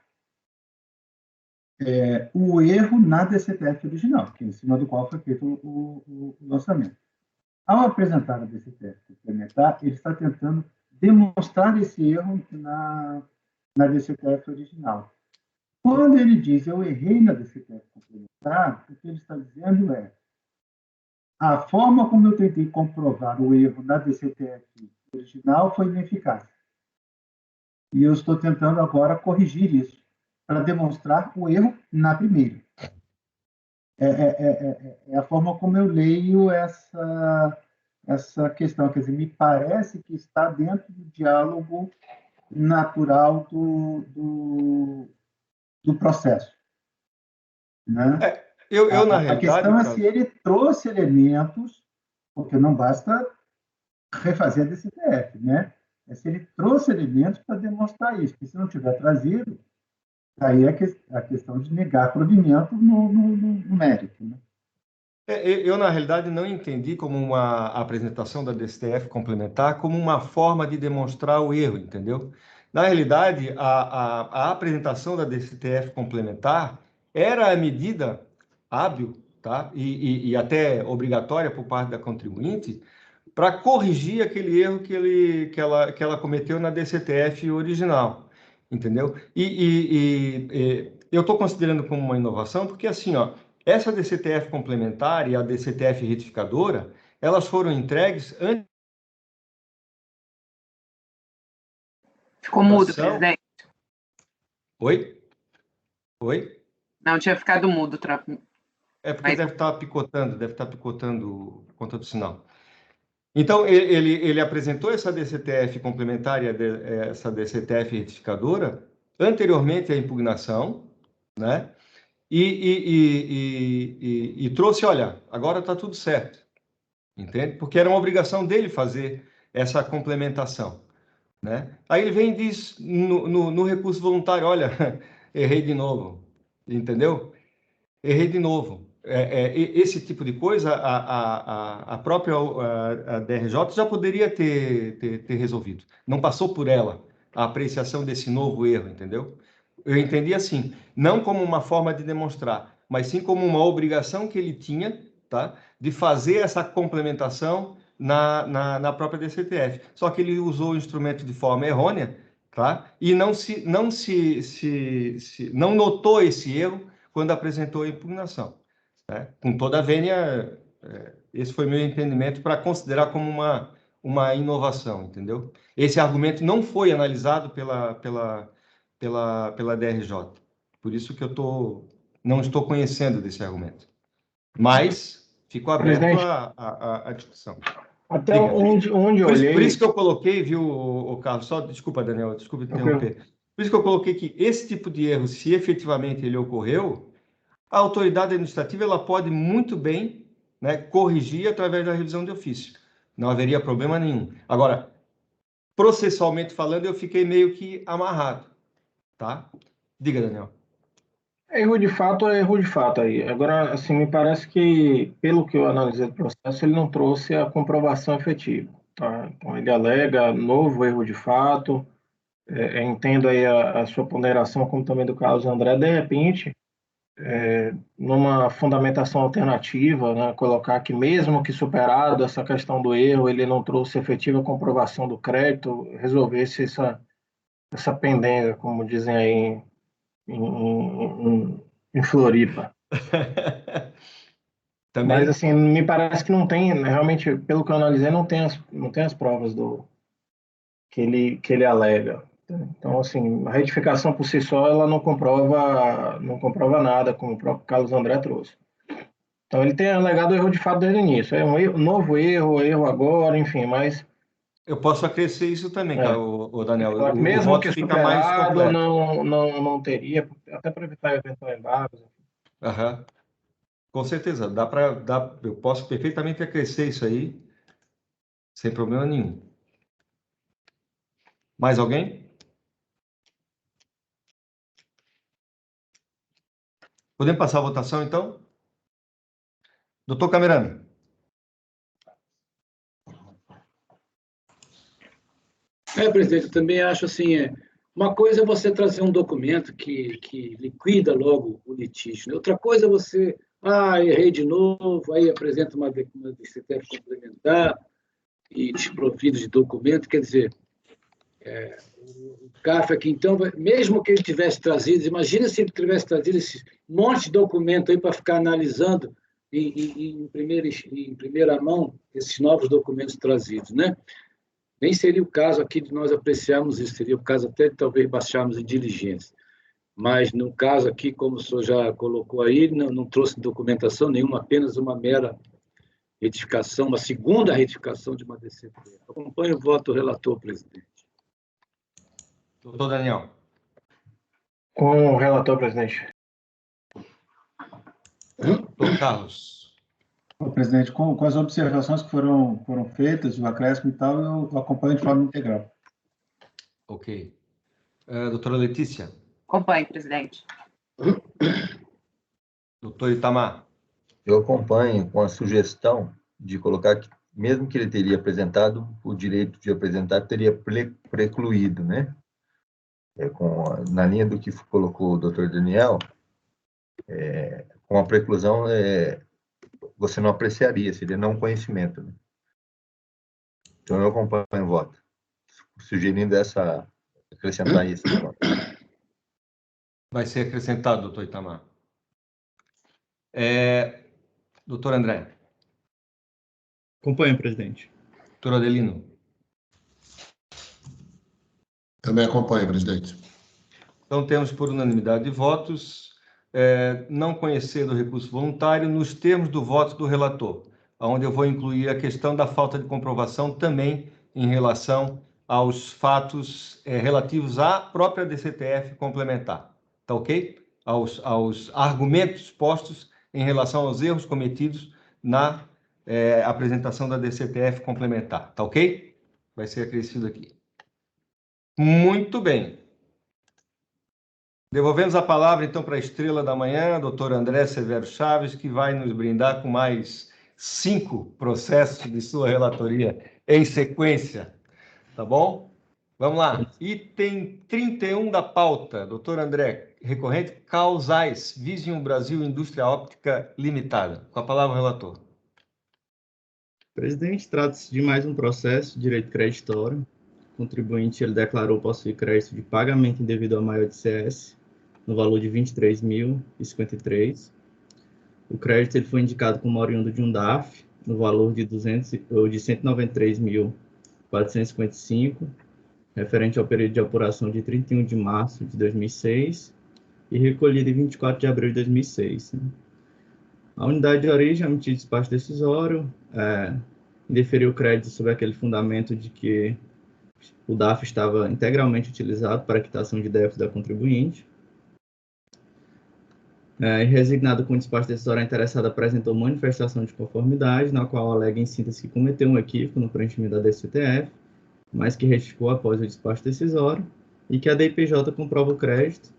o erro na DCTF original, que é em cima do qual foi feito o lançamento. Ao apresentar a DCTF complementar, ele está tentando demonstrar esse erro na DCTF original. Quando ele diz eu errei na DCTF complementar, o que ele está dizendo é a forma como eu tentei comprovar o erro na DCTF original foi ineficaz. E eu estou tentando agora corrigir isso, para demonstrar o erro na primeira. É a forma como eu leio essa questão. Quer dizer, me parece que está dentro do diálogo natural do processo. Né? Na realidade... A questão é se ele trouxe elementos, porque não basta refazer a DCTF, né? É se ele trouxe elementos para demonstrar isso, porque se não tiver trazido, aí é a questão de negar provimento no mérito. Né? Eu, na realidade, não entendi como uma apresentação da DCTF complementar como uma forma de demonstrar o erro, entendeu? Na realidade, a apresentação da DCTF complementar era a medida hábil, tá? E até obrigatória por parte da contribuinte para corrigir aquele erro que ela cometeu na DCTF original, entendeu? Eu estou considerando como uma inovação porque, assim, ó, essa DCTF complementar e a DCTF retificadora, elas foram entregues antes... Ficou mudo, presidente. Oi? Não, tinha ficado mudo. É porque deve estar picotando por conta do sinal. Então, ele apresentou essa DCTF complementar e essa DCTF retificadora anteriormente à impugnação, né? E trouxe, olha, agora está tudo certo, entende? Porque era uma obrigação dele fazer essa complementação, né? Aí ele vem e diz no recurso voluntário, olha, errei de novo, entendeu? Errei de novo. Esse tipo de coisa, a própria a DRJ já poderia ter resolvido. Não passou por ela a apreciação desse novo erro, entendeu? Eu entendi assim, não como uma forma de demonstrar, mas sim como uma obrigação que ele tinha, tá, de fazer essa complementação na própria DCTF. Só que ele usou o instrumento de forma errônea, tá, e não notou esse erro quando apresentou a impugnação. Né? Com toda a vênia, esse foi meu entendimento para considerar como uma inovação, entendeu? Esse argumento não foi analisado pela DRJ. Por isso que não estou conhecendo desse argumento. Mas ficou aberto a discussão. Até onde eu olhei... Por isso que eu coloquei, viu, o Carlos? Só, desculpa, Daniel, desculpa interromper. Por isso que eu coloquei que esse tipo de erro, se efetivamente ele ocorreu, a autoridade administrativa ela pode muito bem, né, corrigir através da revisão de ofício. Não haveria problema nenhum. Agora, processualmente falando, eu fiquei meio que amarrado. Tá? Diga, Daniel. Erro de fato é erro de fato aí. Agora, assim, me parece que, pelo que eu analisei do processo, ele não trouxe a comprovação efetiva, tá? Então, ele alega novo erro de fato. Entendo aí a sua ponderação, como também do Carlos André. De repente, numa fundamentação alternativa, né, colocar que mesmo que superado essa questão do erro, ele não trouxe efetiva comprovação do crédito, resolvesse essa pendência, como dizem aí em Floripa. Também. Mas, assim, me parece que não tem, realmente, pelo que eu analisei, não tem as provas que ele alega. Então, assim, a retificação por si só, ela não comprova nada, como o próprio Carlos André trouxe. Então, ele tem alegado erro de fato desde o início. É um novo erro agora, enfim, mas... Eu posso acrescer isso também, o Daniel. Mesmo o voto que fica mais completo. não teria, até para evitar eventual embargos. Uhum. Com certeza, eu posso perfeitamente acrescer isso aí, sem problema nenhum. Mais alguém? Podemos passar a votação, então? Doutor Camerano. Presidente, eu também acho assim, uma coisa é você trazer um documento que liquida logo o litígio, né? Outra coisa é você, errei de novo, aí apresenta uma DCTF complementar e desprovido de documento, quer dizer, o CAF aqui, então, mesmo que ele tivesse trazido, imagina se ele tivesse trazido esse monte de documento aí para ficar analisando em primeira mão esses novos documentos trazidos, né? Nem seria o caso aqui de nós apreciarmos isso, seria o caso até de talvez baixarmos em diligência. Mas, no caso aqui, como o senhor já colocou aí, não trouxe documentação nenhuma, apenas uma mera retificação, uma segunda retificação de uma DCTF. Acompanho o voto do relator, presidente. Doutor Daniel. Com o relator, presidente. Doutor Carlos. Presidente, com as observações que foram feitas, o acréscimo e tal, eu acompanho de forma integral. Ok. Doutora Letícia. Acompanhe, presidente. Doutor Itamar. Eu acompanho com a sugestão de colocar que, mesmo que ele teria apresentado, o direito de apresentar teria precluído, né? Na linha do que colocou o doutor Daniel, com a preclusão, você não apreciaria, seria não conhecimento. Né? Então, eu acompanho o voto, sugerindo acrescentar isso. Vai ser acrescentado, doutor Itamar. Doutor André. Acompanho, presidente. Doutor Adelino. Também acompanho, presidente. Então, temos por unanimidade de votos, não conhecer do recurso voluntário nos termos do voto do relator, onde eu vou incluir a questão da falta de comprovação também em relação aos fatos relativos à própria DCTF complementar. Tá ok? Aos argumentos postos em relação aos erros cometidos na apresentação da DCTF complementar. Tá ok? Vai ser acrescido aqui. Muito bem. Devolvemos a palavra, então, para a estrela da manhã, doutor André Severo Chaves, que vai nos brindar com mais 5 processos de sua relatoria em sequência. Tá bom? Vamos lá. Item 31 da pauta, doutor André, recorrente causais, Vision Brasil Indústria Óptica Limitada. Com a palavra, relator. Presidente, trata-se de mais um processo de direito creditório. O contribuinte ele declarou possuir crédito de pagamento indevido ao maior de CS, no valor de R$ 23.053. O crédito ele foi indicado como oriundo de um DAF, no valor de R$ 193.455, referente ao período de apuração de 31 de março de 2006 e recolhido em 24 de abril de 2006. A unidade de origem emitiu despacho decisório, indeferiu o crédito sob aquele fundamento de que o DAF estava integralmente utilizado para a quitação de débitos da contribuinte. Resignado com o despacho decisório, a interessada apresentou manifestação de conformidade, na qual alega em síntese que cometeu um equívoco no preenchimento da DCTF, mas que retificou após o despacho decisório, e que a DIPJ comprova o crédito.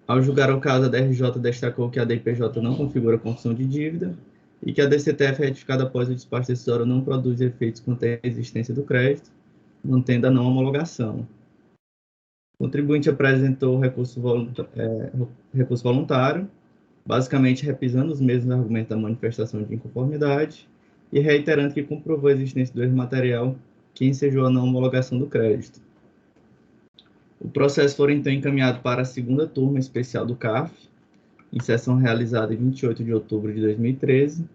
Ao julgar o caso, a DRJ destacou que a DIPJ não configura confissão de dívida e que a DCTF retificada após o despacho decisório não produz efeitos quanto à existência do crédito, mantendo a não homologação. O contribuinte apresentou recurso voluntário, basicamente repisando os mesmos argumentos da manifestação de inconformidade e reiterando que comprovou a existência do erro material que ensejou a não homologação do crédito. O processo foi então encaminhado para a segunda turma especial do CAF, em sessão realizada em 28 de outubro de 2013,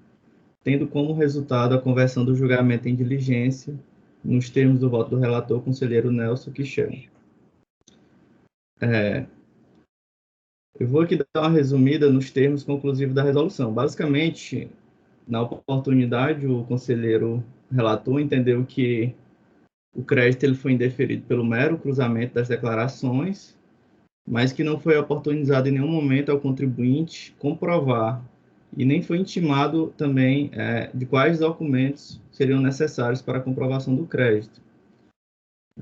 tendo como resultado a conversão do julgamento em diligência, nos termos do voto do relator, conselheiro Nelson Quichel. Eu vou aqui dar uma resumida nos termos conclusivos da resolução. Basicamente, na oportunidade, o conselheiro relator entendeu que o crédito ele foi indeferido pelo mero cruzamento das declarações, mas que não foi oportunizado em nenhum momento ao contribuinte comprovar e nem foi intimado também de quais documentos seriam necessários para a comprovação do crédito.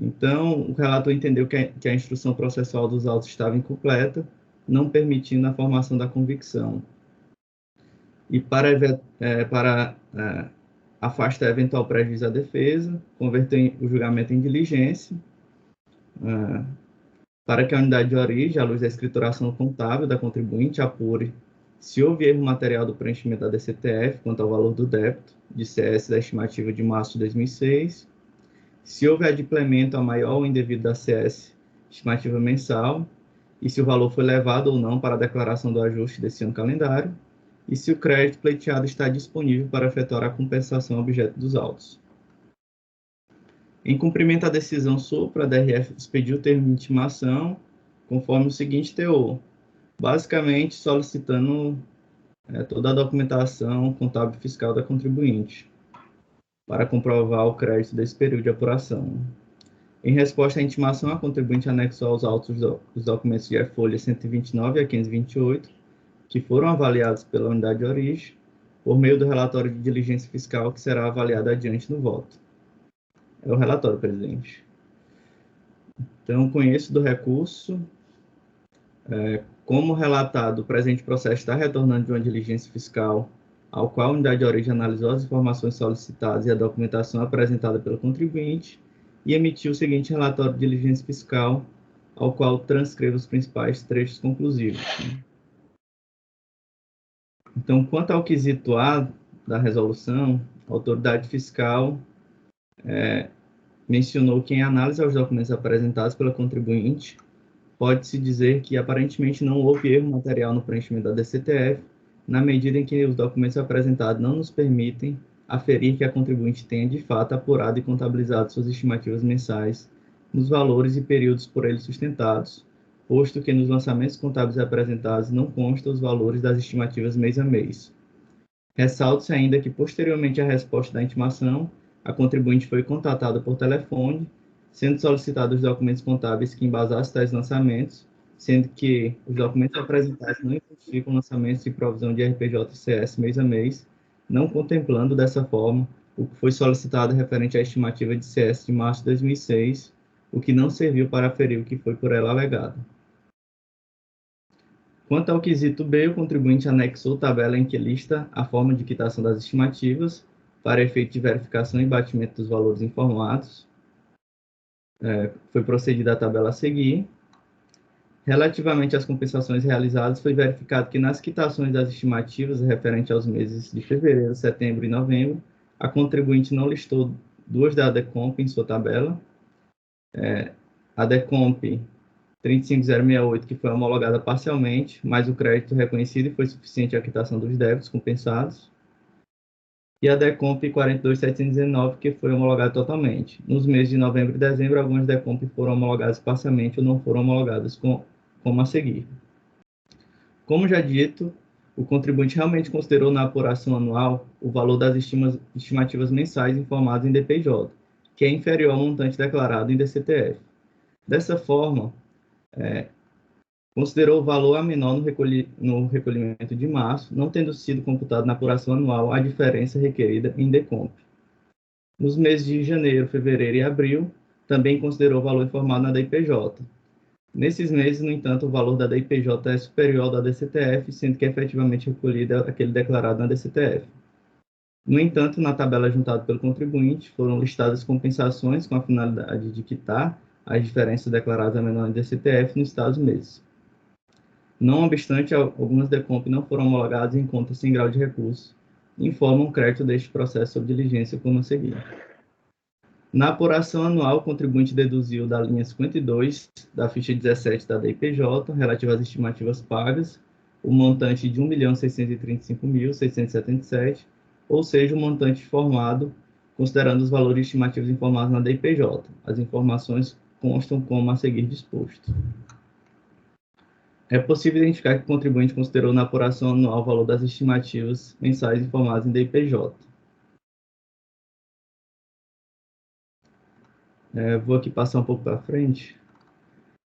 Então, o relator entendeu que a instrução processual dos autos estava incompleta, não permitindo a formação da convicção. E para afastar eventual prejuízo à defesa, converter o julgamento em diligência, para que a unidade de origem, à luz da escrituração contábil da contribuinte, apure se houve erro material do preenchimento da DCTF quanto ao valor do débito de CS da estimativa de março de 2006, se houve adimplemento a maior ou indevido da CS estimativa mensal, e se o valor foi levado ou não para a declaração do ajuste desse ano calendário, e se o crédito pleiteado está disponível para efetuar a compensação objeto dos autos. Em cumprimento à decisão supra, a DRF expediu o termo de intimação conforme o seguinte teor, basicamente solicitando toda a documentação contábil fiscal da contribuinte para comprovar o crédito desse período de apuração. Em resposta à intimação, a contribuinte anexou aos autos os documentos de folha 129 a 528, que foram avaliados pela unidade de origem, por meio do relatório de diligência fiscal que será avaliado adiante no voto. É o relatório, presidente. Então, conheço do recurso. Como relatado, o presente processo está retornando de uma diligência fiscal, ao qual a unidade de origem analisou as informações solicitadas e a documentação apresentada pelo contribuinte e emitiu o seguinte relatório de diligência fiscal, ao qual transcrevo os principais trechos conclusivos. Então, quanto ao quesito A da resolução, a autoridade fiscal mencionou que, em análise aos documentos apresentados pela contribuinte, pode-se dizer que, aparentemente, não houve erro material no preenchimento da DCTF, na medida em que os documentos apresentados não nos permitem aferir que a contribuinte tenha, de fato, apurado e contabilizado suas estimativas mensais nos valores e períodos por ele sustentados, posto que nos lançamentos contábeis apresentados não constam os valores das estimativas mês a mês. Ressalta-se ainda que, posteriormente à resposta da intimação, a contribuinte foi contatada por telefone, sendo solicitados os documentos contábeis que embasassem tais lançamentos, sendo que os documentos apresentados não identificam lançamentos de provisão de RPJ e CS mês a mês, não contemplando dessa forma o que foi solicitado referente à estimativa de CS de março de 2006, o que não serviu para aferir o que foi por ela alegado. Quanto ao quesito B, o contribuinte anexou tabela em que lista a forma de quitação das estimativas para efeito de verificação e batimento dos valores informados. Foi procedida a tabela a seguir. Relativamente às compensações realizadas, foi verificado que nas quitações das estimativas referente aos meses de fevereiro, setembro e novembro, a contribuinte não listou duas da ADECOMP em sua tabela. A ADECOMP 35068, que foi homologada parcialmente, mas o crédito reconhecido e foi suficiente à quitação dos débitos compensados. E a DECOMP 42719, que foi homologada totalmente. Nos meses de novembro e dezembro, algumas DECOMP foram homologadas parcialmente ou não foram homologadas como a seguir. Como já dito, o contribuinte realmente considerou na apuração anual o valor das estimativas mensais informadas em DPJ, que é inferior ao montante declarado em DCTF. Dessa forma, considerou o valor a menor no recolhimento de março, não tendo sido computado na apuração anual a diferença requerida em DECOMP. Nos meses de janeiro, fevereiro e abril, também considerou o valor informado na DIPJ. Nesses meses, no entanto, o valor da DIPJ é superior ao da DCTF, sendo que é efetivamente recolhido aquele declarado na DCTF. No entanto, na tabela juntada pelo contribuinte, foram listadas compensações com a finalidade de quitar as diferenças declaradas a menor em DCTF nos estados meses. Não obstante, algumas DECOMP não foram homologadas em contas sem grau de recurso e informam o crédito deste processo sob diligência como a seguir. Na apuração anual, o contribuinte deduziu da linha 52 da ficha 17 da DIPJ, relativa às estimativas pagas, o montante de R$ 1.635.677, ou seja, o montante formado considerando os valores estimativos informados na DIPJ. As informações constam como a seguir disposto. É possível identificar que o contribuinte considerou na apuração anual o valor das estimativas mensais informadas em DIPJ. Vou aqui passar um pouco para frente.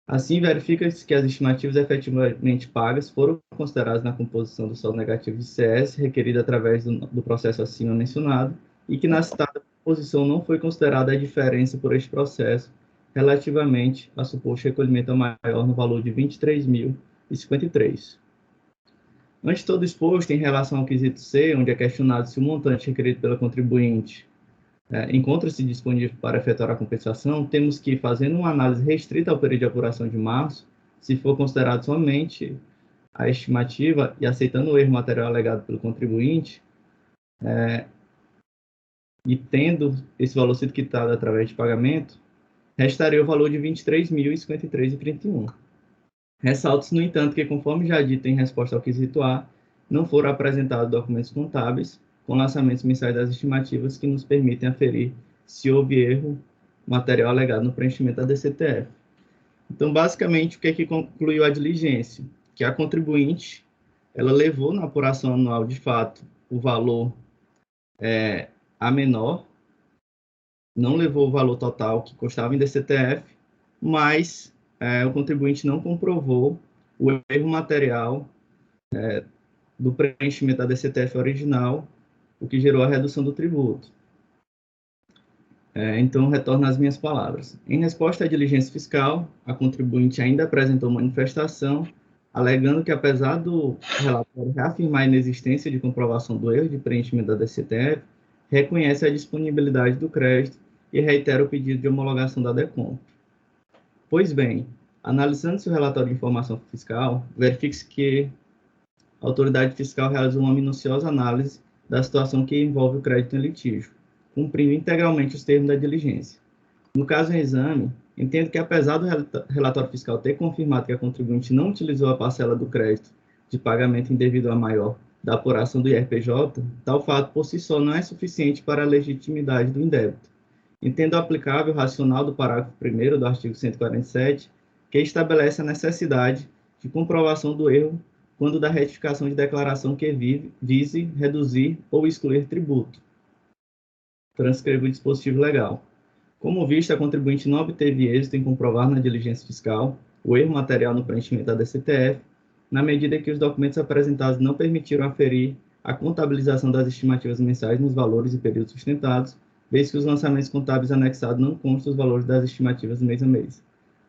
Assim, verifica-se que as estimativas efetivamente pagas foram consideradas na composição do saldo negativo de CS, requerida através do processo acima mencionado, e que na citada composição não foi considerada a diferença por este processo relativamente a suposto recolhimento maior no valor de R$ 23.053. Antes de todo exposto, em relação ao quesito C, onde é questionado se o montante requerido pela contribuinte encontra-se disponível para efetuar a compensação, temos que, fazendo uma análise restrita ao período de apuração de março, se for considerado somente a estimativa e aceitando o erro material alegado pelo contribuinte, e tendo esse valor sido quitado através de pagamento, restaria o valor de R$ 23.053,31. Ressalta-se, no entanto, que, conforme já dito em resposta ao quesito A, não foram apresentados documentos contábeis com lançamentos mensais das estimativas que nos permitem aferir se houve erro material alegado no preenchimento da DCTF. Então, basicamente, o que é que concluiu a diligência? Que a contribuinte, ela levou na apuração anual, de fato, o valor a menor, não levou o valor total que constava em DCTF, mas o contribuinte não comprovou o erro material do preenchimento da DCTF original, o que gerou a redução do tributo. Então, retorno às minhas palavras. Em resposta à diligência fiscal, a contribuinte ainda apresentou manifestação, alegando que, apesar do relatório reafirmar a inexistência de comprovação do erro de preenchimento da DCTF, reconhece a disponibilidade do crédito e reitera o pedido de homologação da DECOMP. Pois bem, analisando-se o relatório de informação fiscal, verifique-se que a autoridade fiscal realizou uma minuciosa análise da situação que envolve o crédito em litígio, cumprindo integralmente os termos da diligência. No caso em exame, entendo que, apesar do relatório fiscal ter confirmado que a contribuinte não utilizou a parcela do crédito de pagamento indevido a maior da apuração do IRPJ, tal fato por si só não é suficiente para a legitimidade do indébito. Entendo aplicável o racional do parágrafo 1º do artigo 147, que estabelece a necessidade de comprovação do erro quando da retificação de declaração que vise reduzir ou excluir tributo. Transcrevo o dispositivo legal. Como visto, a contribuinte não obteve êxito em comprovar na diligência fiscal o erro material no preenchimento da DCTF, na medida que os documentos apresentados não permitiram aferir a contabilização das estimativas mensais nos valores e períodos sustentados, vez que os lançamentos contábeis anexados não constam os valores das estimativas mês a mês.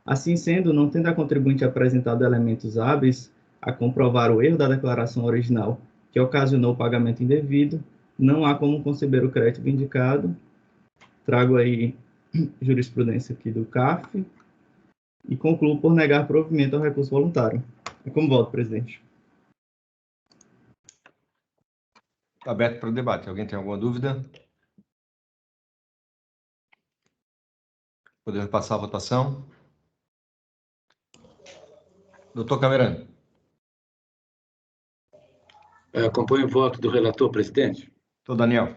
Assim sendo, não tendo a contribuinte apresentado elementos hábeis a comprovar o erro da declaração original que ocasionou o pagamento indevido, não há como conceber o crédito vindicado. Trago aí jurisprudência aqui do CAF e concluo por negar provimento ao recurso voluntário. É como voto, presidente. Está aberto para o debate. Alguém tem alguma dúvida? Podemos passar a votação? Doutor Camerano. Acompanho o voto do relator, presidente. Doutor Daniel.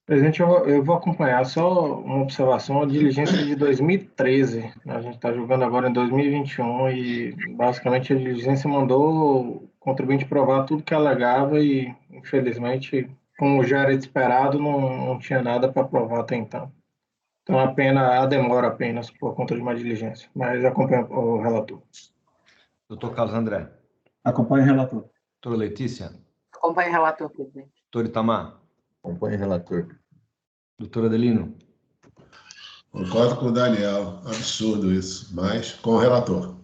Presidente, eu vou acompanhar só uma observação, a diligência de 2013, a gente está julgando agora em 2021 e basicamente a diligência mandou o contribuinte provar tudo que alegava e, infelizmente, como já era esperado, não tinha nada para provar até então. Então, a demora apenas por conta de uma diligência, mas acompanho o relator. Doutor Carlos André. Acompanho o relator. Doutora Letícia. Acompanho o relator, presidente. Doutor Itamar. Acompanho o relator. Doutor Adelino. Concordo com o Daniel. Absurdo isso, mas com o relator.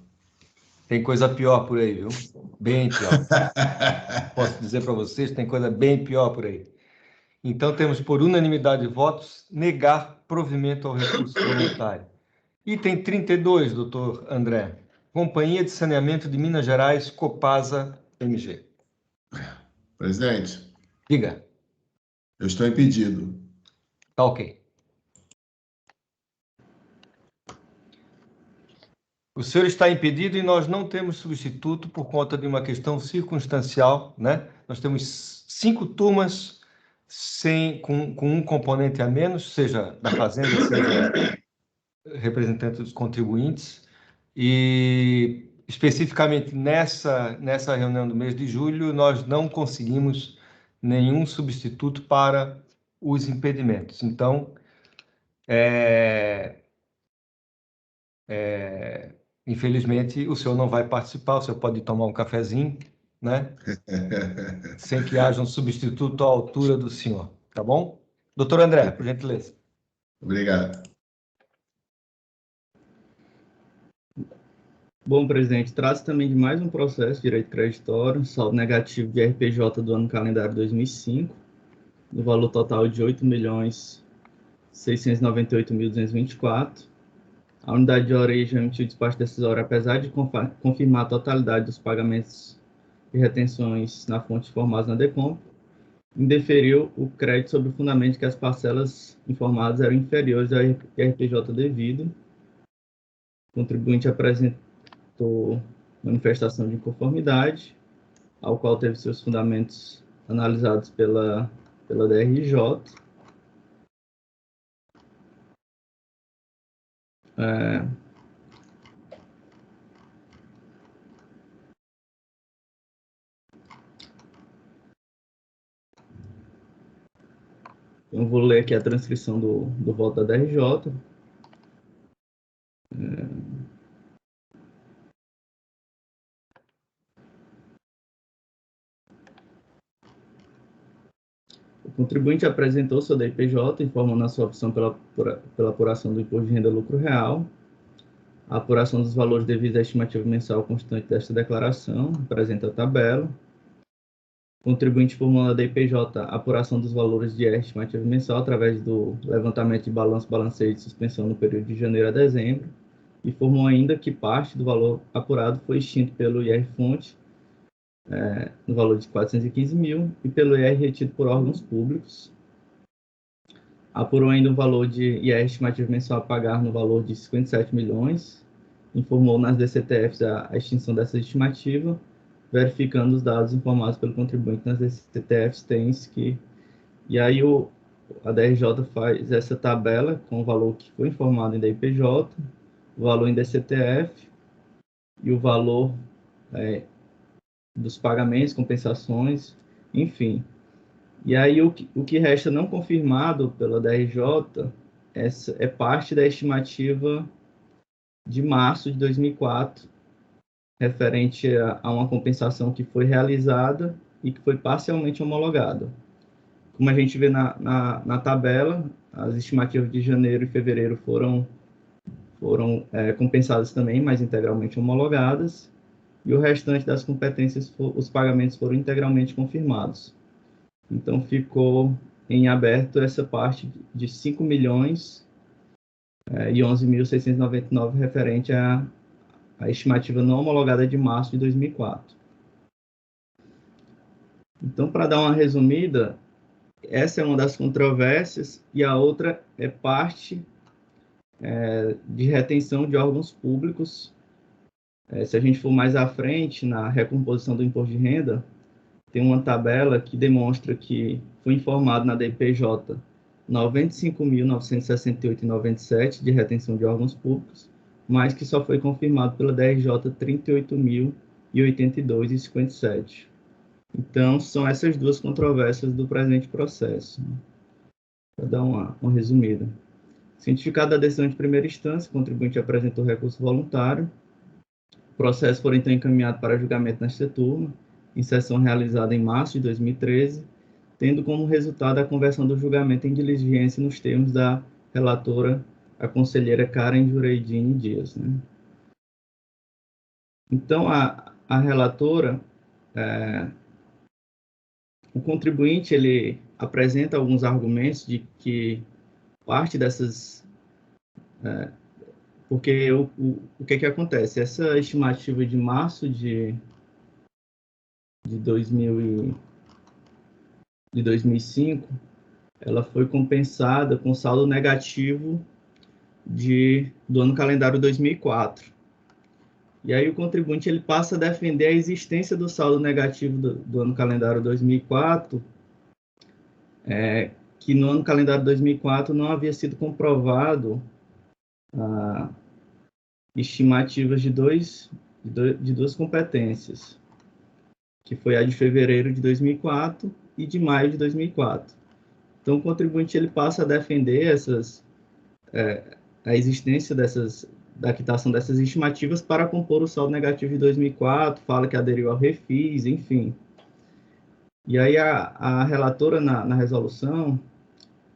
Tem coisa pior por aí, viu? Bem pior. Posso dizer para vocês, tem coisa bem pior por aí. Então, temos por unanimidade de votos negar provimento ao recurso voluntário. Item 32, doutor André. Companhia de Saneamento de Minas Gerais, Copasa, MG. Presidente. Diga. Eu estou impedido. Tá ok. O senhor está impedido e nós não temos substituto por conta de uma questão circunstancial, né? Nós temos 5 turmas com um componente a menos, seja da Fazenda, seja representante dos contribuintes, e especificamente nessa reunião do mês de julho, nós não conseguimos nenhum substituto para os impedimentos. Então, infelizmente, o senhor não vai participar, o senhor pode tomar um cafezinho, né? Sem que haja um substituto à altura do senhor, tá bom? Doutor André, por gentileza. Obrigado. Bom, presidente, trata-se também de mais um processo de direito creditório, saldo negativo de RPJ do ano calendário 2005, no valor total de R$ 8.698.224. A unidade de origem emitiu despacho decisório, apesar de confirmar a totalidade dos pagamentos e retenções na fonte informadas na DECOMP, indeferiu o crédito sob o fundamento de que as parcelas informadas eram inferiores ao RPJ devido. O contribuinte apresentou manifestação de inconformidade, ao qual teve seus fundamentos analisados pela DRJ. Eu vou ler aqui a transcrição do voto da DRJ. O contribuinte apresentou seu DIPJ, informando a sua opção pela apuração do imposto de renda lucro real, a apuração dos valores devidos à estimativa mensal constante desta declaração, apresenta a tabela. O contribuinte formou na DIPJ a apuração dos valores de estimativa mensal através do levantamento de balanço, balanceio de suspensão no período de janeiro a dezembro, e formou ainda que parte do valor apurado foi extinto pelo IR-fonte, no valor de 415 mil, e pelo IR retido por órgãos públicos. Apurou ainda o valor de IR estimativo mensal a pagar no valor de 57 milhões, informou nas DCTFs a extinção dessa estimativa, verificando os dados informados pelo contribuinte nas DCTFs, e aí a DRJ faz essa tabela com o valor que foi informado em DIPJ, o valor em DCTF e o valor dos pagamentos, compensações, enfim. E aí o que resta não confirmado pela DRJ é parte da estimativa de março de 2004, referente a uma compensação que foi realizada e que foi parcialmente homologada. Como a gente vê na tabela, as estimativas de janeiro e fevereiro foram compensadas também, mas integralmente homologadas, e o restante das competências, os pagamentos foram integralmente confirmados. Então, ficou em aberto essa parte de 5 milhões e 11.699 referente à estimativa não homologada de março de 2004. Então, para dar uma resumida, essa é uma das controvérsias e a outra é parte de retenção de órgãos públicos. Se a gente for mais à frente, na recomposição do imposto de renda, tem uma tabela que demonstra que foi informado na DPJ 95.968,97 de retenção de órgãos públicos, mas que só foi confirmado pela DRJ 38.082,57. Então, são essas duas controvérsias do presente processo. Vou dar uma resumida. Cientificado da decisão de primeira instância, o contribuinte apresentou recurso voluntário. O processo foi então encaminhado para julgamento nesta turma, em sessão realizada em março de 2013, tendo como resultado a conversão do julgamento em diligência nos termos da relatora a conselheira Karen Jureidini Dias, né? Então, a relatora, o contribuinte, ele apresenta alguns argumentos de que parte dessas... porque o que é que acontece? Essa estimativa de março de 2005, ela foi compensada com saldo negativo do ano calendário 2004. E aí o contribuinte ele passa a defender a existência do saldo negativo do ano calendário 2004, que no ano calendário 2004 não havia sido comprovado estimativas de duas competências, que foi a de fevereiro de 2004 e de maio de 2004. Então, o contribuinte ele passa a defender a existência da quitação dessas estimativas para compor o saldo negativo de 2004, fala que aderiu ao refis, enfim. E aí a relatora, na resolução,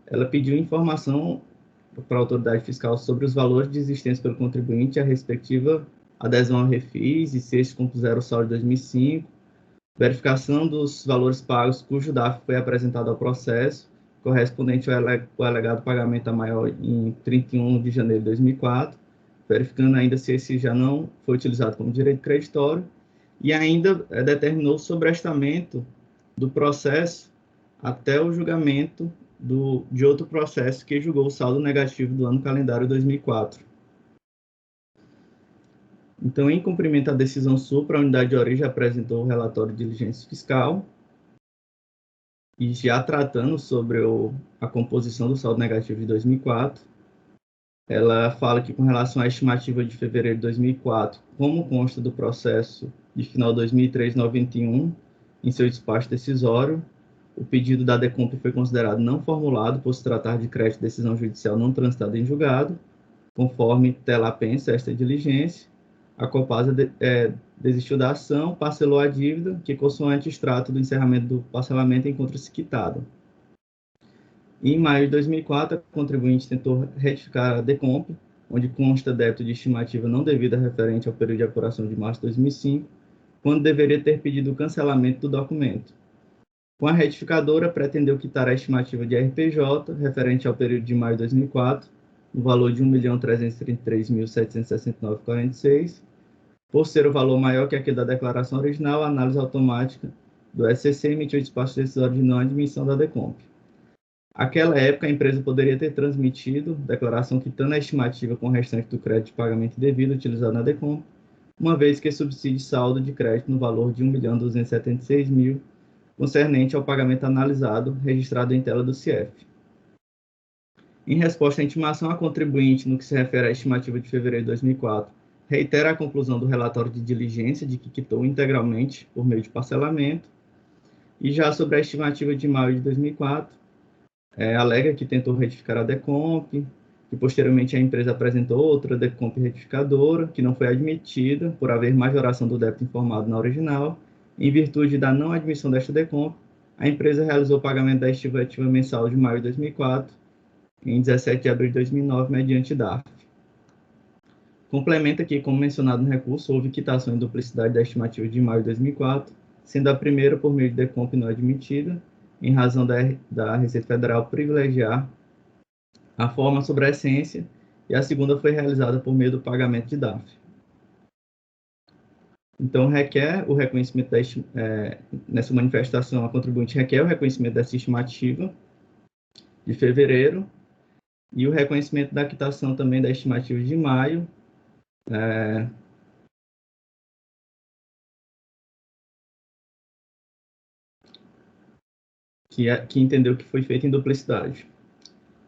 ela pediu informação para a autoridade fiscal sobre os valores de existência pelo contribuinte, a respectiva adesão ao refis, e se estes compuseram o saldo de 2005, verificação dos valores pagos cujo DARF foi apresentado ao processo, correspondente ao alegado pagamento a maior em 31 de janeiro de 2004, verificando ainda se esse já não foi utilizado como direito creditório, e ainda determinou o sobrestamento do processo até o julgamento de outro processo que julgou o saldo negativo do ano calendário 2004. Então, em cumprimento à decisão supra, a unidade de origem apresentou o relatório de diligência fiscal, e já tratando sobre a composição do saldo negativo de 2004, ela fala que, com relação à estimativa de fevereiro de 2004, como consta do processo de final 2003-91, em seu despacho decisório, o pedido da DECOMP foi considerado não formulado por se tratar de crédito de decisão judicial não transitada em julgado, conforme tela pensa esta diligência. A Copasa desistiu da ação, parcelou a dívida, que, consoante extrato do encerramento do parcelamento, encontra-se quitada. Em maio de 2004, a contribuinte tentou retificar a DECOMP, onde consta débito de estimativa não devida referente ao período de apuração de março de 2005, quando deveria ter pedido o cancelamento do documento. Com a retificadora, pretendeu quitar a estimativa de RPJ, referente ao período de maio de 2004, no valor de R$ 1.333.769,46. Por ser o valor maior que aquele da declaração original, a análise automática do SCC emitiu o despacho decisório de não admissão da DECOMP. Naquela época, a empresa poderia ter transmitido declaração quitando a estimativa com o restante do crédito de pagamento devido utilizado na DECOMP, uma vez que subsídio saldo de crédito no valor de R$ 1.276.000, concernente ao pagamento analisado, registrado em tela do CIEF. Em resposta à intimação, a contribuinte, no que se refere à estimativa de fevereiro de 2004, reitera a conclusão do relatório de diligência de que quitou integralmente por meio de parcelamento, e já sobre a estimativa de maio de 2004, alega que tentou retificar a DECOMP, que posteriormente a empresa apresentou outra DECOMP retificadora, que não foi admitida por haver majoração do débito informado na original. Em virtude da não admissão desta DECOMP, a empresa realizou o pagamento da estimativa mensal de maio de 2004, em 17 de abril de 2009, mediante DARF. Complementa que, como mencionado no recurso, houve quitação em duplicidade da estimativa de maio de 2004, sendo a primeira por meio de DECOMP não admitida, em razão da Receita Federal privilegiar a forma sobre a essência, e a segunda foi realizada por meio do pagamento de DARF. Então, requer o reconhecimento nessa manifestação, a contribuinte requer o reconhecimento dessa estimativa de fevereiro e o reconhecimento da quitação também da estimativa de maio, que entendeu que foi feito em duplicidade.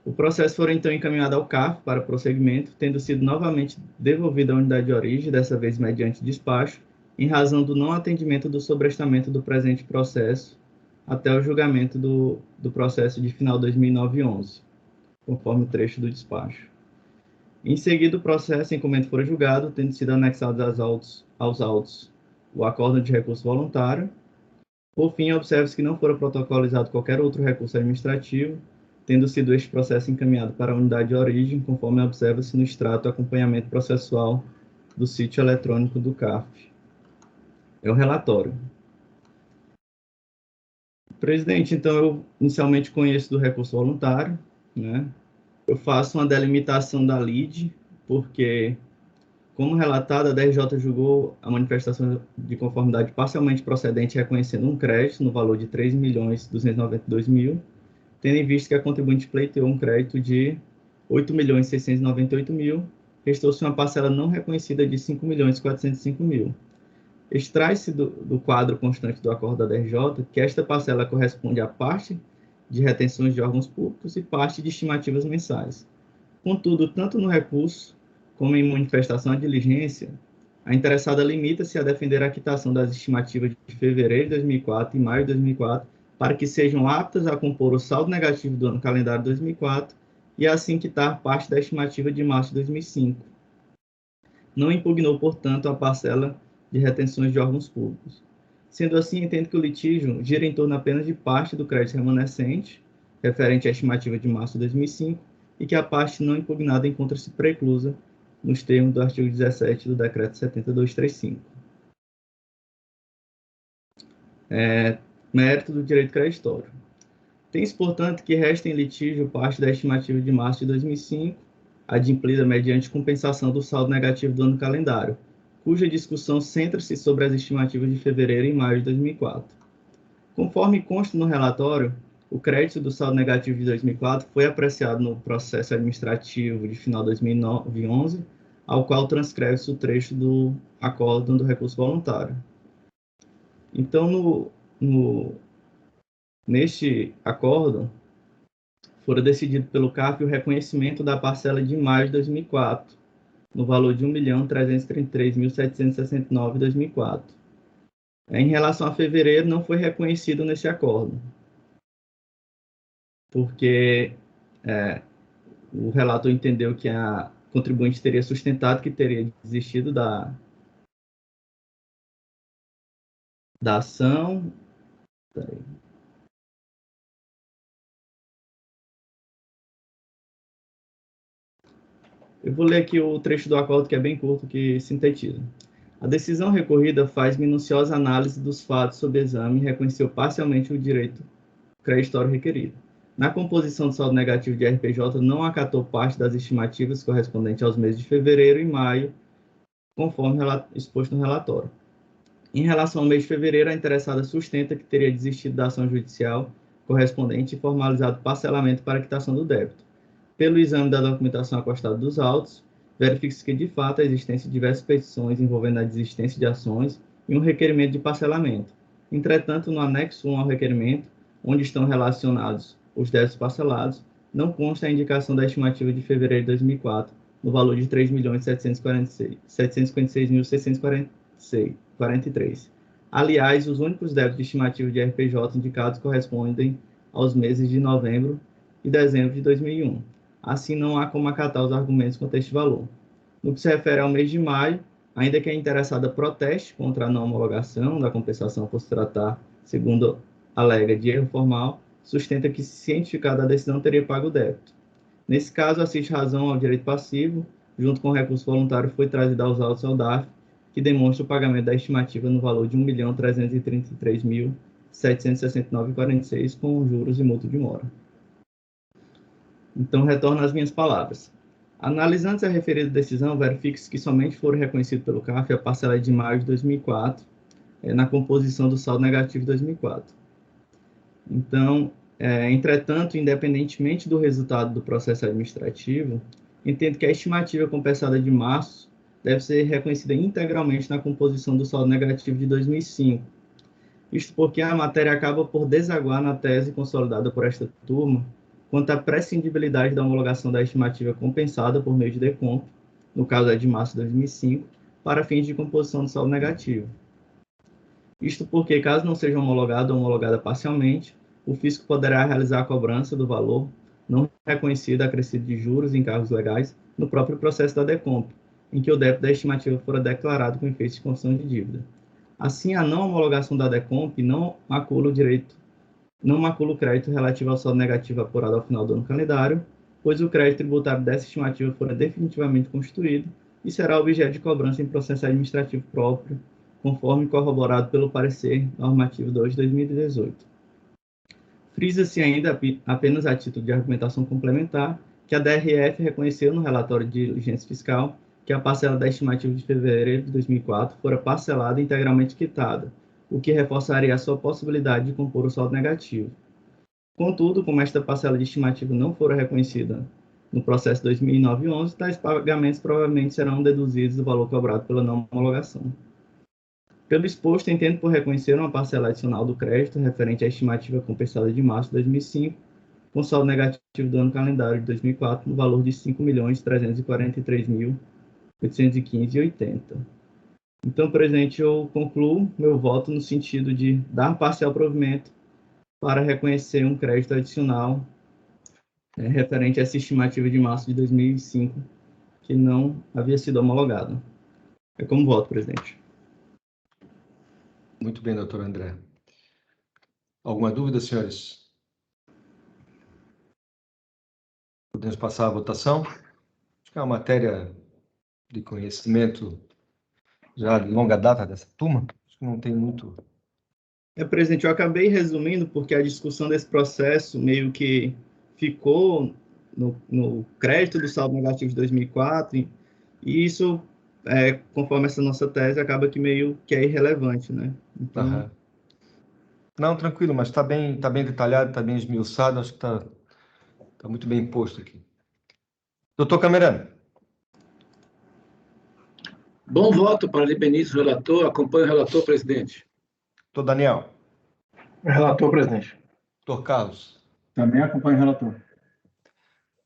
O processo foi então encaminhado ao CARF para prosseguimento, tendo sido novamente devolvido à unidade de origem, dessa vez mediante despacho, em razão do não atendimento do sobrestamento do presente processo até o julgamento do processo de final 2009-11, conforme o trecho do despacho. Em seguida, o processo, em comento fora julgado, tendo sido anexado aos autos o acórdão de recurso voluntário. Por fim, observa-se que não fora protocolizado qualquer outro recurso administrativo, tendo sido este processo encaminhado para a unidade de origem, conforme observa-se no extrato acompanhamento processual do sítio eletrônico do CARF. É o relatório. Presidente, então, eu inicialmente conheço do recurso voluntário, né? Eu faço uma delimitação da lide, porque, como relatado, a DRJ julgou a manifestação de conformidade parcialmente procedente, reconhecendo um crédito no valor de R$ 3.292.000, tendo em vista que a contribuinte pleiteou um crédito de R$ 8.698.000, restou-se uma parcela não reconhecida de R$ 5.405.000. Extrai-se do quadro constante do acordo da DRJ que esta parcela corresponde à parte de retenções de órgãos públicos e parte de estimativas mensais. Contudo, tanto no recurso como em manifestação à diligência, a interessada limita-se a defender a quitação das estimativas de fevereiro de 2004 e maio de 2004 para que sejam aptas a compor o saldo negativo do ano calendário de 2004 e assim quitar parte da estimativa de março de 2005. Não impugnou, portanto, a parcela de retenções de órgãos públicos. Sendo assim, entendo que o litígio gira em torno apenas de parte do crédito remanescente, referente à estimativa de março de 2005, e que a parte não impugnada encontra-se preclusa nos termos do artigo 17 do Decreto 70.235. Mérito do direito creditório. Tem-se, portanto, que resta em litígio parte da estimativa de março de 2005, adimplida mediante compensação do saldo negativo do ano calendário, cuja discussão centra-se sobre as estimativas de fevereiro e maio de 2004. Conforme consta no relatório, o crédito do saldo negativo de 2004 foi apreciado no processo administrativo de final de 2011, ao qual transcreve-se o trecho do acórdão do recurso voluntário. Então, neste acórdão, fora decidido pelo CARF o reconhecimento da parcela de maio de 2004, no valor de R$ 1.333.769 em 2004. Em relação a fevereiro, não foi reconhecido nesse acordo, porque o relator entendeu que a contribuinte teria sustentado que teria desistido da ação. Eu vou ler aqui o trecho do acordo, que é bem curto, que sintetiza. A decisão recorrida faz minuciosa análise dos fatos sob exame e reconheceu parcialmente o direito creditório requerido. Na composição do saldo negativo de RPJ, não acatou parte das estimativas correspondentes aos meses de fevereiro e maio, conforme exposto no relatório. Em relação ao mês de fevereiro, a interessada sustenta que teria desistido da ação judicial correspondente e formalizado parcelamento para a quitação do débito. Pelo exame da documentação acostada dos autos, verifica-se que, de fato, a existência de diversas petições envolvendo a desistência de ações e um requerimento de parcelamento. Entretanto, no anexo 1 ao requerimento, onde estão relacionados os débitos parcelados, não consta a indicação da estimativa de fevereiro de 2004, no valor de R$ 3.756.643. Aliás, os únicos débitos de estimativa de RPJ indicados correspondem aos meses de novembro e dezembro de 2001. Assim, não há como acatar os argumentos contra este valor. No que se refere ao mês de maio, ainda que a interessada proteste contra a não homologação da compensação por se tratar, segundo alega, de erro formal, sustenta que, cientificada a decisão, teria pago o débito. Nesse caso, assiste razão ao direito passivo, junto com o recurso voluntário foi trazido aos autos ao DARF, que demonstra o pagamento da estimativa no valor de R$ 1.333.769,46, com juros e multa de mora. Então, retorno às minhas palavras. Analisando a referida decisão, verifica-se que somente foram reconhecidos pelo CARF a parcela de maio de 2004, na composição do saldo negativo de 2004. Então, entretanto, independentemente do resultado do processo administrativo, entendo que a estimativa compensada de março deve ser reconhecida integralmente na composição do saldo negativo de 2005. Isto porque a matéria acaba por desaguar na tese consolidada por esta turma quanto à prescindibilidade da homologação da estimativa compensada por meio de decompro, no caso é de março de 2005, para fins de composição do saldo negativo. Isto porque, caso não seja homologada ou homologada parcialmente, o fisco poderá realizar a cobrança do valor não reconhecido acrescido de juros e encargos legais no próprio processo da decompro, em que o débito da estimativa fora declarado com efeito de construção de dívida. Assim, a não homologação da DECOMP não macula o direito não macula o crédito relativo ao saldo negativo apurado ao final do ano calendário, pois o crédito tributário dessa estimativa fora definitivamente constituído e será objeto de cobrança em processo administrativo próprio, conforme corroborado pelo parecer normativo 2 de 2018. Frisa-se ainda, apenas a título de argumentação complementar, que a DRF reconheceu no relatório de diligência fiscal que a parcela da estimativa de fevereiro de 2004 fora parcelada e integralmente quitada, o que reforçaria a sua possibilidade de compor o saldo negativo. Contudo, como esta parcela de estimativa não fora reconhecida no processo 2009-11, tais pagamentos provavelmente serão deduzidos do valor cobrado pela não homologação. Pelo exposto, entendo por reconhecer uma parcela adicional do crédito referente à estimativa compensada de março de 2005, com saldo negativo do ano calendário de 2004 no valor de R$ 5.343.815,80. Então, presidente, eu concluo meu voto no sentido de dar parcial provimento para reconhecer um crédito adicional referente a essa estimativa de março de 2005, que não havia sido homologada. É como voto, presidente. Muito bem, doutor André. Alguma dúvida, senhores? Podemos passar à votação? Acho que é uma matéria de conhecimento já de longa data dessa turma. Acho que não tem muito... Presidente, eu acabei resumindo porque a discussão desse processo meio que ficou no crédito do saldo negativo de 2004, e isso, conforme essa nossa tese, acaba que meio que é irrelevante, né? Então... Não, tranquilo, mas está bem detalhado, está bem esmiuçado, acho que está muito bem posto aqui. Doutor Camerano. Bom voto, parabenizo o relator, acompanho o relator, presidente. Doutor Daniel. Relator, presidente. Doutor Carlos. Também acompanho o relator.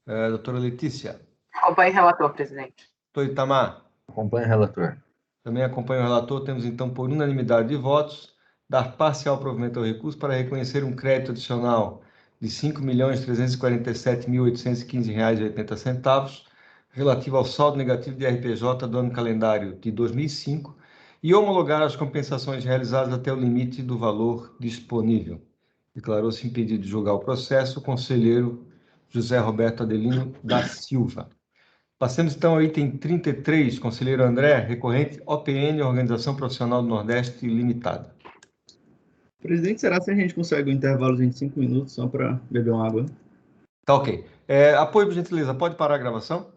Doutora Letícia. Acompanho o relator, presidente. Doutor Itamar. Acompanho o relator. Também acompanho o relator. Temos, então, por unanimidade de votos, dar parcial provimento ao recurso para reconhecer um crédito adicional de R$ 5.347.815,80, relativo ao saldo negativo de RPJ do ano calendário de 2005 e homologar as compensações realizadas até o limite do valor disponível. Declarou-se impedido de julgar o processo o conselheiro José Roberto Adelino da Silva. Passemos, então, ao item 33, conselheiro André, recorrente OPN, Organização Profissional do Nordeste Limitada. Presidente, será que a gente consegue um intervalo de 5 minutos só para beber uma água? Tá ok. Apoio, por gentileza, pode parar a gravação?